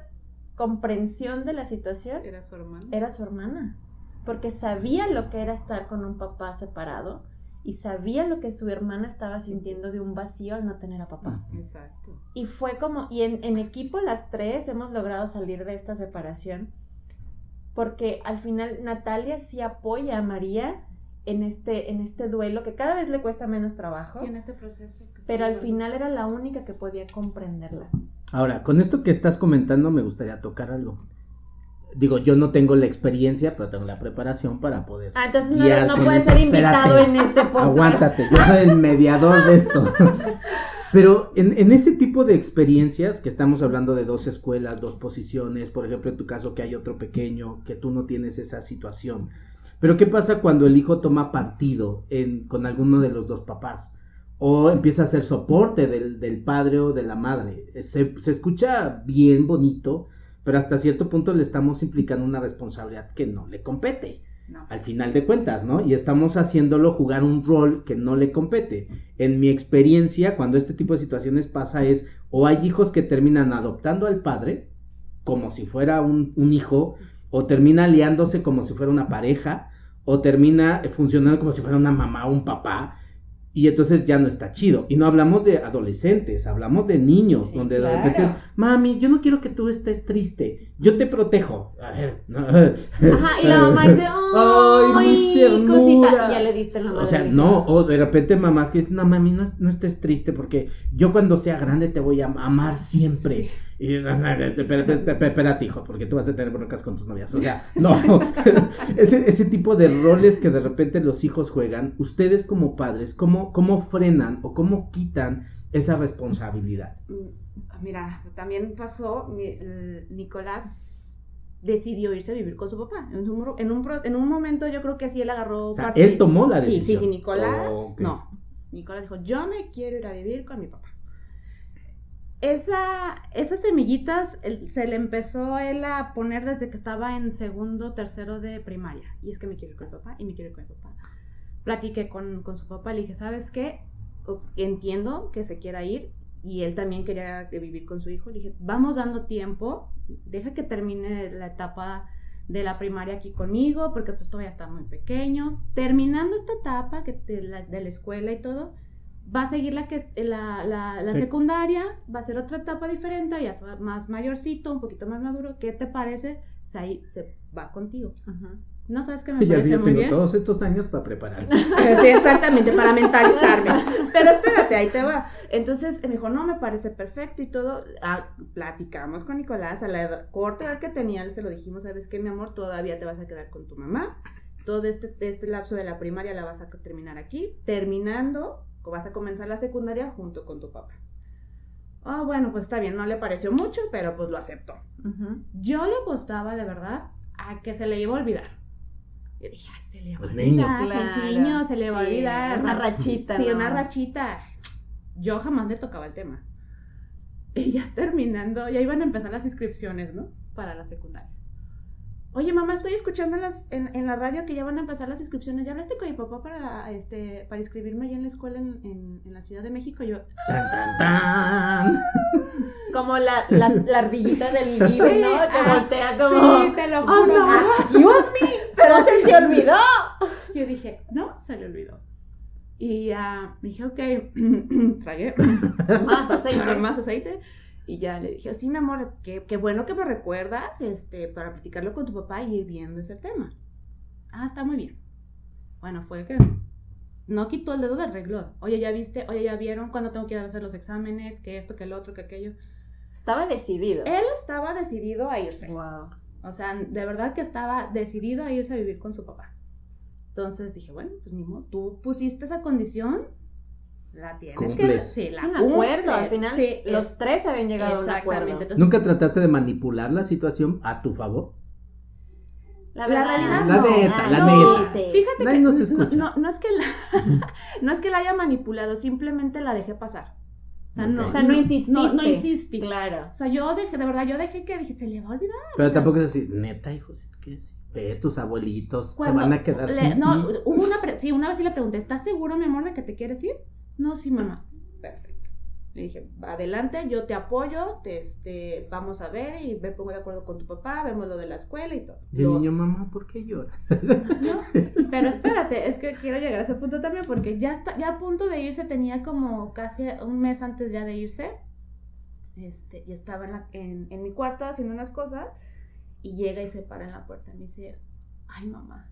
comprensión de la situación era su hermana. Era su hermana, porque sabía lo que era estar con un papá separado y sabía lo que su hermana estaba sintiendo de un vacío al no tener a papá. Exacto. Y fue como, y en equipo las tres hemos logrado salir de esta separación, porque al final Natalia sí apoya a María en este duelo que cada vez le cuesta menos trabajo. Sí, en este proceso. Pero al final era la única que podía comprenderla. Ahora, con esto que estás comentando me gustaría tocar algo. Digo, yo no tengo la experiencia, pero tengo la preparación para poder entonces guiar no con puedes eso. ser invitado Espérate, en este podcast. Aguántate, yo soy el mediador de esto. Pero en ese tipo de experiencias, que estamos hablando de 2 escuelas, 2 posiciones, por ejemplo, en tu caso que hay otro pequeño, que tú no tienes esa situación. Pero ¿qué pasa cuando el hijo toma partido con alguno de los 2 papás? O empieza a hacer soporte del padre o de la madre. Se escucha bien bonito, pero hasta cierto punto le estamos implicando una responsabilidad que no le compete. No. Al final de cuentas, ¿no? Y estamos haciéndolo jugar un rol que no le compete. En mi experiencia, cuando este tipo de situaciones pasa es, o hay hijos que terminan adoptando al padre, como si fuera un hijo, o termina aliándose como si fuera una pareja, o termina funcionando como si fuera una mamá o un papá, y entonces ya no está chido. Y no hablamos de adolescentes, hablamos de niños, sí, donde de repente es, mami, yo no quiero que tú estés triste, yo te protejo. A ver, no. Ajá, y la mamá dice, ¡ay, mi ternura! Cosita, ya le diste la madre. O sea, no, o de repente mamás que dicen, no, mami, no estés triste, porque yo cuando sea grande te voy a amar siempre. Y espérate, hijo, porque tú vas a tener broncas con tus novias. O sea, no. ese tipo de roles que de repente los hijos juegan, ustedes como padres, ¿cómo frenan o cómo quitan esa responsabilidad? Mira, también pasó, Nicolás decidió irse a vivir con su papá. En un momento yo creo que sí él agarró... O sea, él tomó la decisión. Sí, Nicolás, no. Nicolás dijo, yo me quiero ir a vivir con mi papá. Esas semillitas se le empezó a él a poner desde que estaba en segundo, tercero de primaria. Y es que me quiero ir con mi papá, y me quiero ir con mi papá. Platiqué con su papá, le dije, ¿sabes qué? Entiendo que se quiera ir, y él también quería vivir con su hijo. Le dije, vamos dando tiempo, deja que termine la etapa de la primaria aquí conmigo, porque pues todavía está muy pequeño. Terminando esta etapa de la escuela y todo, va a seguir la sí, secundaria, va a ser otra etapa diferente, ya más mayorcito, un poquito más maduro. ¿Qué te parece? Ahí se va contigo. Uh-huh. No sabes que me parece muy bien. Y así yo tengo todos estos años para prepararme. Sí, exactamente, para mentalizarme. Pero espérate, ahí te va. Entonces me dijo, no, me parece perfecto y todo. Platicamos con Nicolás, a la corta edad que tenía, se lo dijimos, ¿sabes qué, mi amor? Todavía te vas a quedar con tu mamá. Todo este lapso de la primaria la vas a terminar aquí. Terminando, vas a comenzar la secundaria junto con tu papá. Bueno, pues está bien, no le pareció mucho, pero pues lo aceptó. Uh-huh. Yo le apostaba de verdad a que se le iba a olvidar. Yo dije, se le va a olvidar, claro. Niño, se le va a olvidar. Una rachita. Sí, ¿no? Una rachita. Yo jamás le tocaba el tema. Y ya terminando, ya iban a empezar las inscripciones, ¿no? Para la secundaria. Oye, mamá, estoy escuchando en la radio que ya van a empezar las inscripciones. ¿Ya hablaste con mi papá para inscribirme allá en la escuela en la Ciudad de México? Yo... ¡Tan, tan, tan! Como la ardillita del libro, ¿no? Te voltea como... Sí, te lo juro. ¡Dios mío! ¡Pero se te olvidó! Yo dije, no, se le olvidó. Y dije, ok, tragué más aceite. Y ya le dije, sí, mi amor, qué bueno que me recuerdas, para platicarlo con tu papá y ir viendo ese tema. Está muy bien. Bueno, fue que no quitó el dedo del renglón. Oye, ¿ya viste? Oye, ¿ya vieron cuándo tengo que ir a hacer los exámenes? Que esto, que el otro, que aquello. Estaba decidido. Él estaba decidido a irse. Wow. O sea, de verdad que estaba decidido a irse a vivir con su papá. Entonces dije, bueno, pues ni modo, tú pusiste esa condición, la tienes Cumples. que... Sí, es un acuerdo, al final sí, los tres habían llegado a un acuerdo. Entonces, ¿nunca trataste de manipular la situación a tu favor? La realidad la no. neta, la neta. Sí. Fíjate nadie que nos escucha. No es que no es que la haya manipulado, simplemente la dejé pasar. O sea, okay. no insististe. No insistí. Claro. O sea, yo dejé que dije, se le va a olvidar. Pero tampoco es así, neta, hijo, ¿qué es? Ve, tus abuelitos se van a quedar sin no, ti. Una vez sí le pregunté, ¿estás seguro, mi amor, de que te quieres ir? No, sí, mamá. Perfecto. Le dije, adelante, yo te apoyo, vamos a ver y me pongo de acuerdo con tu papá, vemos lo de la escuela y todo. Y el niño, mamá, ¿por qué lloras? No, pero espérate, es que quiero llegar a ese punto también porque ya a punto de irse, tenía como casi un mes antes ya de irse, y estaba en mi cuarto haciendo unas cosas y llega y se para en la puerta y me dice, ay, mamá.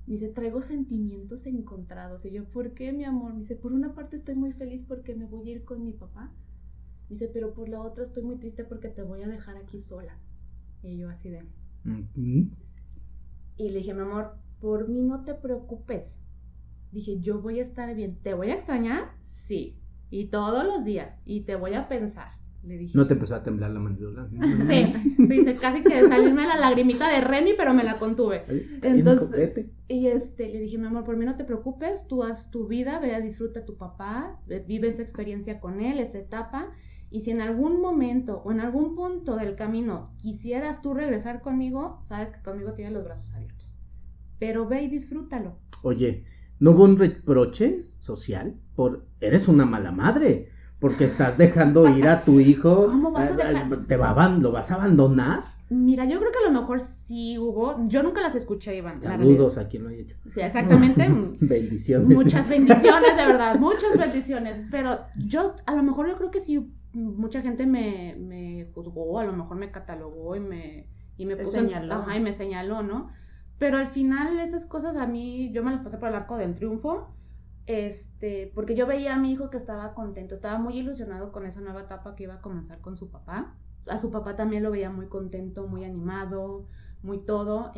Me dice, traigo sentimientos encontrados. Y yo, ¿por qué, mi amor? Me dice, por una parte estoy muy feliz porque me voy a ir con mi papá. Me dice, pero por la otra estoy muy triste porque te voy a dejar aquí sola. Y yo así de... Uh-huh. Y le dije, mi amor, por mí no te preocupes. Dije, yo voy a estar bien. ¿Te voy a extrañar? Sí. y todos los días, y te voy a pensar, le dije. ¿No te empezó a temblar la mandíbula? Sí, dice, casi que salirme la lagrimita de Remy, pero me la contuve. Entonces, y le dije, mi amor, por mí no te preocupes, tú haz tu vida, ve a disfruta a tu papá, vive esa experiencia con él, esa etapa, y si en algún momento o en algún punto del camino quisieras tú regresar conmigo, sabes que conmigo tienes los brazos abiertos, pero ve y disfrútalo. Oye, ¿no hubo un reproche social por eres una mala madre? Porque estás dejando ir a tu hijo. ¿Cómo vas a dejar? ¿Lo vas a abandonar? Mira, yo creo que a lo mejor sí hubo. Yo nunca las escuché, Iván. Saludos a quien lo haya hecho. Sí, exactamente. Bendiciones. Muchas bendiciones, de verdad. Muchas bendiciones. Pero a lo mejor yo creo que sí, mucha gente me juzgó, a lo mejor me catalogó y me puso. Señaló. Ajá, y me señaló, ¿no? Pero al final esas cosas a mí, yo me las pasé por el arco del triunfo. Porque yo veía a mi hijo que estaba contento, estaba muy ilusionado con esa nueva etapa que iba a comenzar con su papá. A su papá también lo veía muy contento, muy animado, muy todo,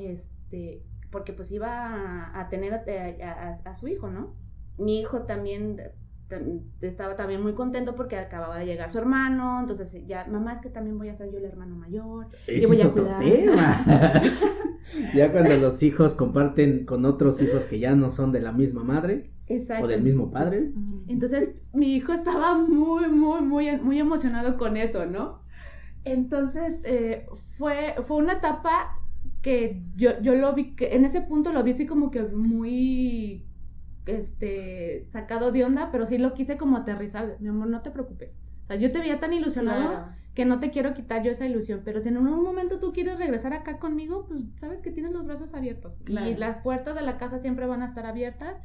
porque pues iba a tener a su hijo, ¿no? Mi hijo también estaba también muy contento porque acababa de llegar su hermano, entonces ya, mamá, es que también voy a ser yo el hermano mayor, yo voy a cuidar. Ya cuando los hijos comparten con otros hijos que ya no son de la misma madre. Exacto. O del mismo padre. Entonces mi hijo estaba muy, muy, muy, muy emocionado con eso, ¿no? Entonces fue una etapa que yo lo vi, que en ese punto lo vi así como que muy sacado de onda, pero sí lo quise como aterrizar. Mi amor, no te preocupes. O sea, yo te veía tan ilusionado, claro, que no te quiero quitar yo esa ilusión, pero si en un momento tú quieres regresar acá conmigo, pues sabes que tienes los brazos abiertos. Claro. Y las puertas de la casa siempre van a estar abiertas,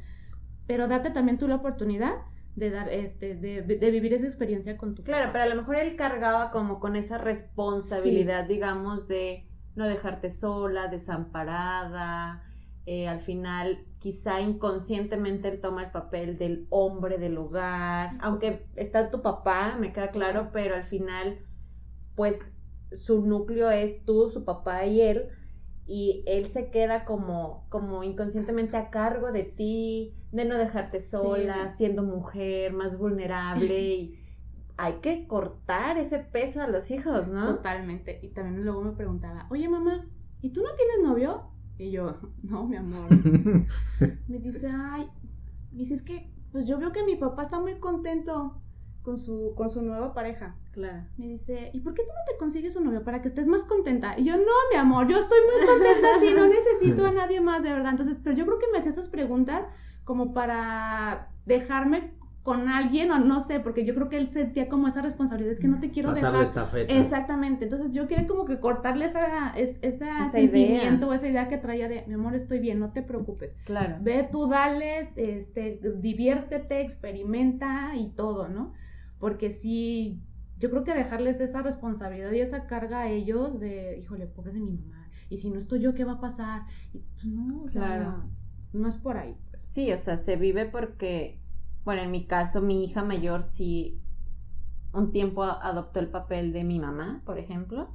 pero date también tú la oportunidad de dar de vivir esa experiencia con tu Claro, papá. pero a lo mejor él cargaba como con esa responsabilidad, sí, digamos, de no dejarte sola, desamparada. Al final quizá inconscientemente él toma el papel del hombre del hogar, aunque está tu papá, me queda claro, pero al final pues su núcleo es tú, su papá y él se queda como inconscientemente a cargo de ti, de no dejarte sola, sí, siendo mujer, más vulnerable, y hay que cortar ese peso a los hijos, ¿no? Totalmente. Y también luego me preguntaba, oye mamá, ¿y tú no tienes novio? Y yo, no, mi amor. Me dice, es que, pues yo veo que mi papá está muy contento con su nueva pareja. Claro. Me dice, ¿y por qué tú no te consigues un novio para que estés más contenta? Y yo, no, mi amor, yo estoy muy contenta así, no necesito a nadie más, de verdad. Entonces, pero yo creo que me hacía esas preguntas como para dejarme con alguien, o no sé, porque yo creo que él sentía como esa responsabilidad, es que no te quiero pasarle dejar. Estafeta. Exactamente, entonces yo quería como que cortarle ese sentimiento o esa idea que traía de, mi amor, estoy bien, no te preocupes. Claro. Ve tú, dale, diviértete, experimenta y todo, ¿no? Porque sí, yo creo que dejarles esa responsabilidad y esa carga a ellos de, híjole, pobre de mi mamá, y si no estoy yo, ¿qué va a pasar? Y pues no, o sea, claro, no es por ahí. Pues. Sí, o sea, se vive porque, bueno, en mi caso, mi hija mayor sí un tiempo adoptó el papel de mi mamá, por ejemplo,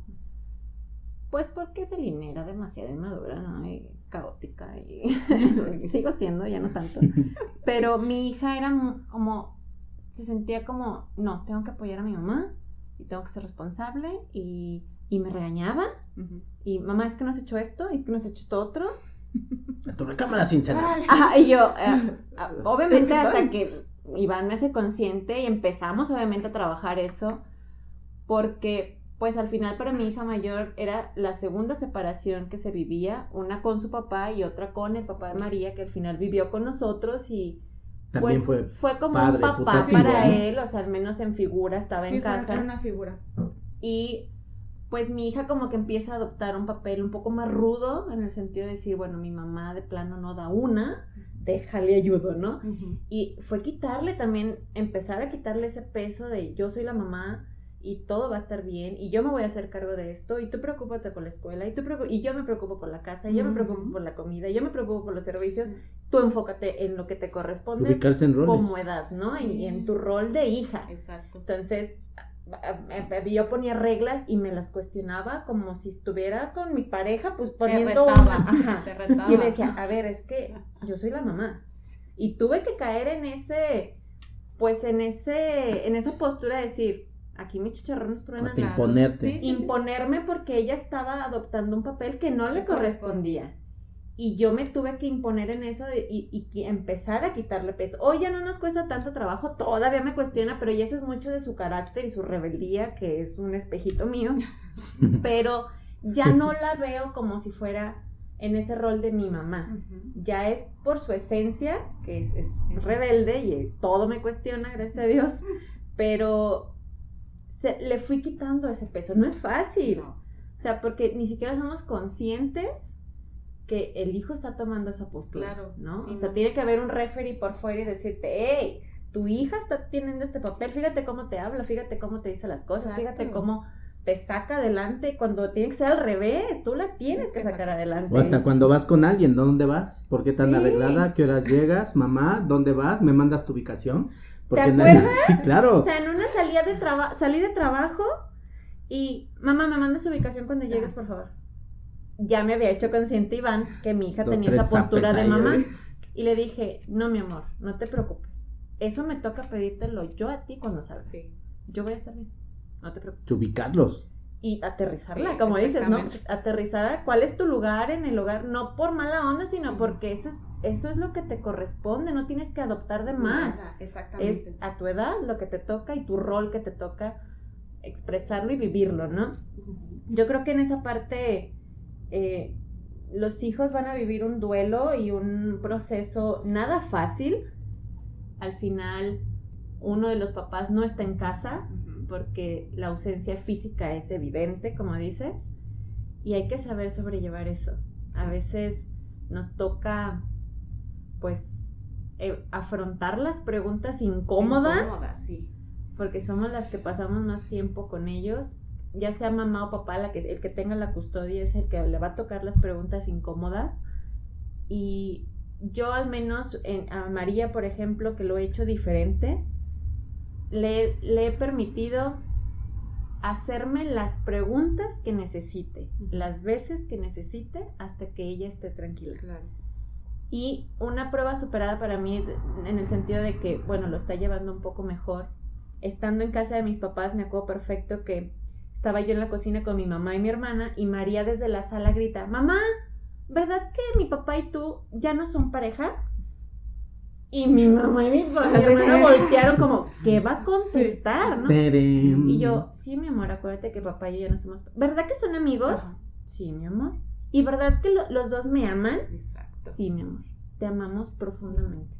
pues porque Celine era demasiado inmadura, ¿no? Y caótica, y sigo siendo, ya no tanto, pero mi hija era como, se sentía como, no, tengo que apoyar a mi mamá, y tengo que ser responsable, y me regañaba, y mamá, es que no has hecho esto, y es que no has hecho esto otro. A tu recámara sin cenar. Ajá, y yo, obviamente hasta que Iván me hace consciente y empezamos obviamente a trabajar eso, porque pues al final para mi hija mayor era la segunda separación que se vivía, una con su papá y otra con el papá de María, que al final vivió con nosotros, y también pues fue como padre, un papá putativo, para ¿no? él, o sea, al menos en figura estaba en casa. Era una figura. Y pues mi hija como que empieza a adoptar un papel un poco más rudo, en el sentido de decir, bueno, mi mamá de plano no da una, déjale ayudo, ¿no? Y fue quitarle también, empezar a quitarle ese peso de yo soy la mamá y todo va a estar bien, y yo me voy a hacer cargo de esto, y tú preocúpate por la escuela, y yo me preocupo por la casa, y yo me preocupo por la comida, y yo me preocupo por los servicios, tú enfócate en lo que te corresponde. Ubicarse en roles. Como edad, ¿no? Y en tu rol de hija. Exacto. Entonces, yo ponía reglas y me las cuestionaba como si estuviera con mi pareja, pues poniendo te retaba. Y yo le decía, a ver, es que yo soy la mamá y tuve que caer en ese pues en esa postura de decir, aquí mis chicharrones truenan. Hasta imponerte. Sí. Imponerme porque ella estaba adoptando un papel que no le correspondía. Y yo me tuve que imponer en eso y empezar a quitarle peso. Hoy ya no nos cuesta tanto trabajo, todavía me cuestiona, pero ya eso es mucho de su carácter y su rebeldía, que es un espejito mío. Pero ya no la veo como si fuera en ese rol de mi mamá. Ya es por su esencia, que es rebelde y todo me cuestiona, gracias a Dios. Pero le fui quitando ese peso. No es fácil. No. O sea, porque ni siquiera somos conscientes que el hijo está tomando esa postura, Claro, ¿no? sí, O sea, no. tiene que haber un referee por fuera y decirte, hey, tu hija está teniendo este papel, fíjate cómo te habla, fíjate cómo te dice las cosas, Exacto. fíjate cómo te saca adelante cuando tiene que ser al revés, tú la tienes que sacar adelante. O hasta cuando vas con alguien, ¿dónde vas? ¿Por qué tan Sí. arreglada? ¿Qué horas llegas? Mamá, ¿dónde vas? ¿Me mandas tu ubicación? ¿Te nadie- acuerdas? Sí, claro. O sea, en una salí de trabajo y, mamá, ¿me mandas su ubicación cuando llegues, por favor? Ya me había hecho consciente Iván que mi hija 2, tenía 3 esa postura zapes de ahí, mamá. ¿eh? Y le dije, no, mi amor, no te preocupes. Eso me toca pedírtelo yo a ti cuando salgas. Sí. Yo voy a estar bien. No te preocupes. Ubicarlos. Y aterrizarla, Sí, como dices, ¿no? exactamente. Aterrizar a cuál es tu lugar en el hogar, no por mala onda, sino porque eso es lo que te corresponde, no tienes que adoptar de más. Nada, Es exactamente. a tu edad lo que te toca y tu rol que te toca expresarlo y vivirlo, ¿no? Yo creo que en esa parte los hijos van a vivir un duelo y un proceso nada fácil. Al final, uno de los papás no está en casa porque la ausencia física es evidente, como dices, y hay que saber sobrellevar eso. A veces nos toca, pues, afrontar las preguntas incómodas, Sí. porque somos las que pasamos más tiempo con ellos, ya sea mamá o papá, el que tenga la custodia es el que le va a tocar las preguntas incómodas. Y yo al menos a María, por ejemplo, que lo he hecho diferente, le he permitido hacerme las preguntas que necesite, las veces que necesite, hasta que ella esté tranquila. Claro. Y una prueba superada para mí, en el sentido de que, bueno, lo está llevando un poco mejor. Estando en casa de mis papás, me acuerdo perfecto que estaba yo en la cocina con mi mamá y mi hermana, y María desde la sala grita, mamá, ¿verdad que mi papá y tú ya no son pareja? Y mi mamá y mi hermana voltearon como, ¿qué va a contestar? ¿No? Terem. Y yo, sí, mi amor, acuérdate que papá y yo ya no somos... ¿Verdad que son amigos? Ajá. Sí, mi amor. ¿Y verdad que los dos me aman? Exacto. Sí, mi amor. Te amamos profundamente.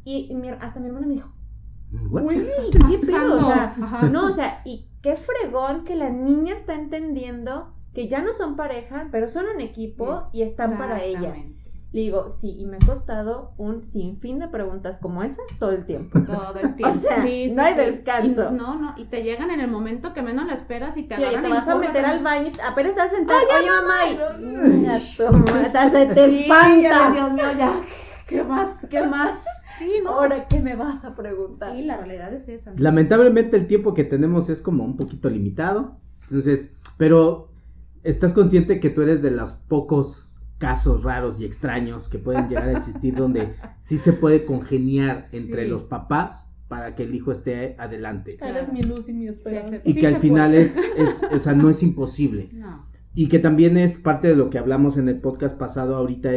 Y hasta mi hermana me dijo, What? güey, ¿qué pedo? O sea, Ajá. no, o sea, y qué fregón que la niña está entendiendo que ya no son pareja, pero son un equipo y están para ella. Exactamente. Le digo, sí, y me ha costado un sinfín de preguntas como esas todo el tiempo. Todo el tiempo. O sea, no hay descanso. Y no, y te llegan en el momento que menos lo esperas y te Sí, oye, agarran te en vas a curva meter al también. baño, apenas estás sentada, oye mamá, y tu madre, se te Sí, ya, espanta. Dios mío, ya. ¿Qué más? ¿Qué más? Sí, ¿no? Ahora, ¿qué me vas a preguntar? Sí, la realidad es esa. ¿no? Lamentablemente el tiempo que tenemos es como un poquito limitado. Entonces, pero estás consciente que tú eres de los pocos casos raros y extraños que pueden llegar a existir donde sí se puede congeniar entre Sí. los papás para que el hijo esté adelante. Eres mi luz y mi esperanza. Y Sí que al se final puede. o sea, no es imposible. No. Y que también es parte de lo que hablamos en el podcast pasado ahorita,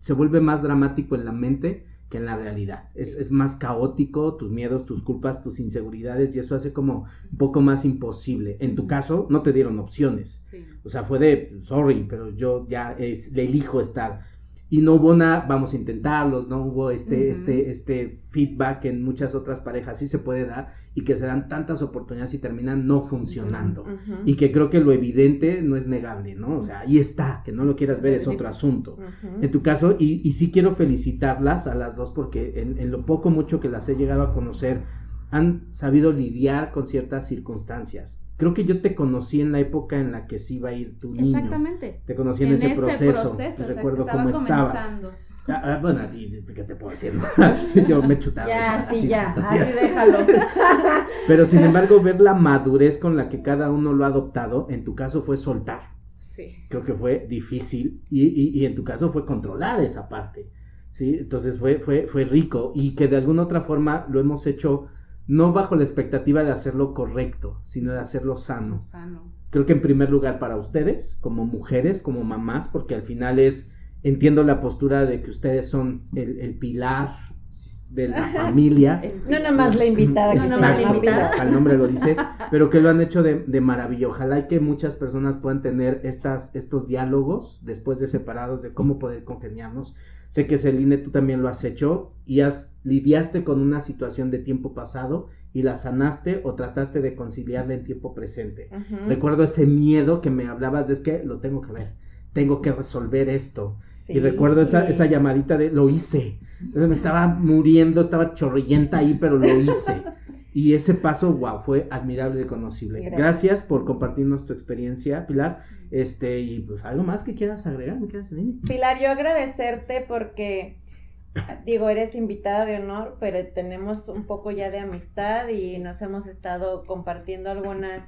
se vuelve más dramático en la mente que en la realidad. Es más caótico, tus miedos, tus culpas, tus inseguridades, y eso hace como un poco más imposible. En tu caso, no te dieron opciones. Sí. O sea, fue de, sorry, pero yo ya le elijo estar. Y no hubo vamos a intentarlos, no hubo este feedback en muchas otras parejas. Sí se puede dar, y que se dan tantas oportunidades y terminan no funcionando. Ujú. Y que creo que lo evidente no es negable, ¿no? O sea, ahí está, que no lo quieras ver es otro asunto. Ujú. En tu caso, y sí quiero felicitarlas a las dos, porque en lo poco mucho que las he llegado a conocer, han sabido lidiar con ciertas circunstancias. Creo que yo te conocí en la época en la que se iba a ir tu niño. Exactamente. Te conocí en ese proceso. o sea, Recuerdo que cómo estaba estabas. comenzando. Bueno, a ti, ¿qué te puedo decir? Yo me chutaba. Ya, esas sí, ya, circunstancias. así déjalo. Pero sin embargo, ver la madurez con la que cada uno lo ha adoptado, en tu caso fue soltar. Sí. Creo que fue difícil, y en tu caso fue controlar esa parte, ¿sí? Entonces fue rico, y que de alguna otra forma lo hemos hecho no bajo la expectativa de hacerlo correcto, sino de hacerlo sano. Sano. Creo que en primer lugar para ustedes, como mujeres, como mamás, porque al final entiendo la postura de que ustedes son el pilar de la familia. No nada más la invitada. Exacto, hasta el nombre lo dice, pero que lo han hecho de maravilla. Ojalá y que muchas personas puedan tener estos diálogos después de separados, de cómo poder congeniarnos. Sé que Celine, tú también lo has hecho y lidiaste con una situación de tiempo pasado y la sanaste o trataste de conciliarla en tiempo presente. Uh-huh. Recuerdo ese miedo que me hablabas de, es que lo tengo que ver, tengo que resolver esto. Sí. Y recuerdo esa llamadita de, lo hice. Me estaba muriendo, estaba chorrillenta ahí, pero lo hice. Y ese paso, wow, fue admirable y reconocible. Gracias por compartirnos tu experiencia, Pilar. Y pues algo más que quieras agregar, ¿me quieres decir? Pilar, yo agradecerte porque, digo, eres invitada de honor, pero tenemos un poco ya de amistad y nos hemos estado compartiendo algunas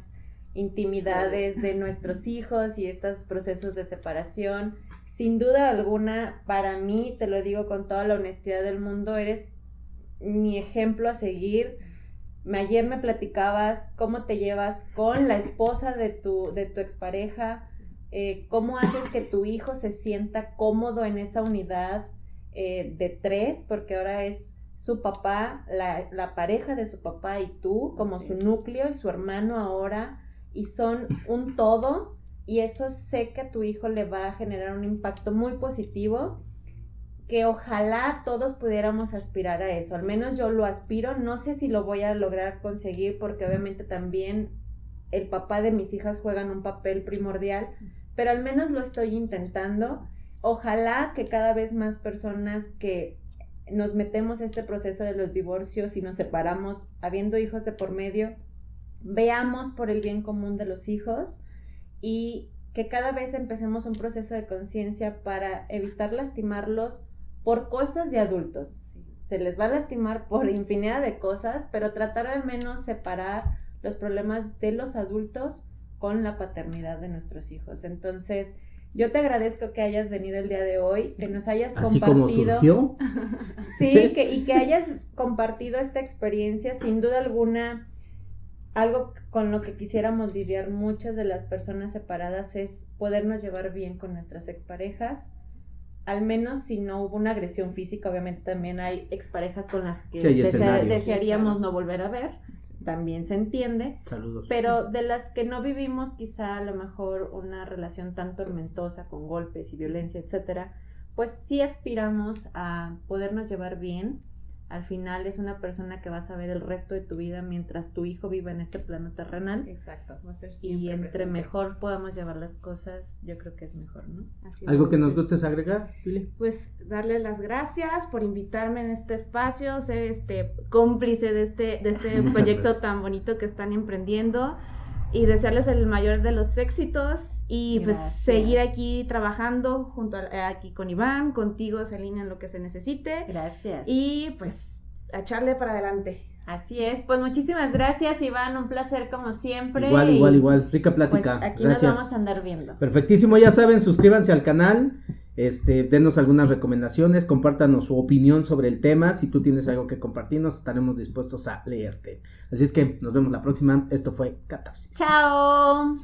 intimidades de nuestros hijos y estos procesos de separación. Sin duda alguna, para mí, te lo digo con toda la honestidad del mundo, eres mi ejemplo a seguir. Ayer me platicabas cómo te llevas con la esposa de tu expareja, cómo haces que tu hijo se sienta cómodo en esa unidad de 3, porque ahora es su papá, la pareja de su papá y tú, como su núcleo, y su hermano ahora, y son un todo. Y eso sé que a tu hijo le va a generar un impacto muy positivo, que ojalá todos pudiéramos aspirar a eso. Al menos yo lo aspiro, no sé si lo voy a lograr conseguir, porque obviamente también el papá de mis hijas juegan un papel primordial, pero al menos lo estoy intentando. Ojalá que cada vez más personas que nos metemos a este proceso de los divorcios y nos separamos habiendo hijos de por medio, veamos por el bien común de los hijos, y que cada vez empecemos un proceso de conciencia para evitar lastimarlos por cosas de adultos. Se les va a lastimar por infinidad de cosas, pero tratar al menos separar los problemas de los adultos con la paternidad de nuestros hijos. Entonces, yo te agradezco que hayas venido el día de hoy, que nos hayas así compartido. Así como surgió. Sí, y que hayas compartido esta experiencia, sin duda alguna. Algo con lo que quisiéramos lidiar muchas de las personas separadas es podernos llevar bien con nuestras exparejas, al menos si no hubo una agresión física. Obviamente también hay exparejas con las que desearíamos no volver a ver, también se entiende. Saludos. Pero de las que no vivimos quizá a lo mejor una relación tan tormentosa con golpes y violencia, etcétera, pues sí aspiramos a podernos llevar bien. Al final es una persona que vas a ver el resto de tu vida mientras tu hijo viva en este plano terrenal. Exacto. Va a ser y entre presente. Mejor podamos llevar las cosas, yo creo que es mejor, ¿no? Así ¿Algo que nos gustes agregar, Pili? Pues darles las gracias por invitarme en este espacio, ser cómplice de este proyecto gracias. Tan bonito que están emprendiendo, y desearles el mayor de los éxitos. Y gracias. Pues seguir aquí trabajando junto aquí con Iván, contigo, Celine, en lo que se necesite. Gracias. Y pues a echarle para adelante. Así es, pues muchísimas gracias, Iván, un placer como siempre. Igual, rica plática. Pues aquí gracias. Nos vamos a andar viendo. Perfectísimo, ya saben, suscríbanse al canal, denos algunas recomendaciones, compártanos su opinión sobre el tema. Si tú tienes algo que compartirnos, estaremos dispuestos a leerte. Así es que nos vemos la próxima. Esto fue Catarsis. Chao.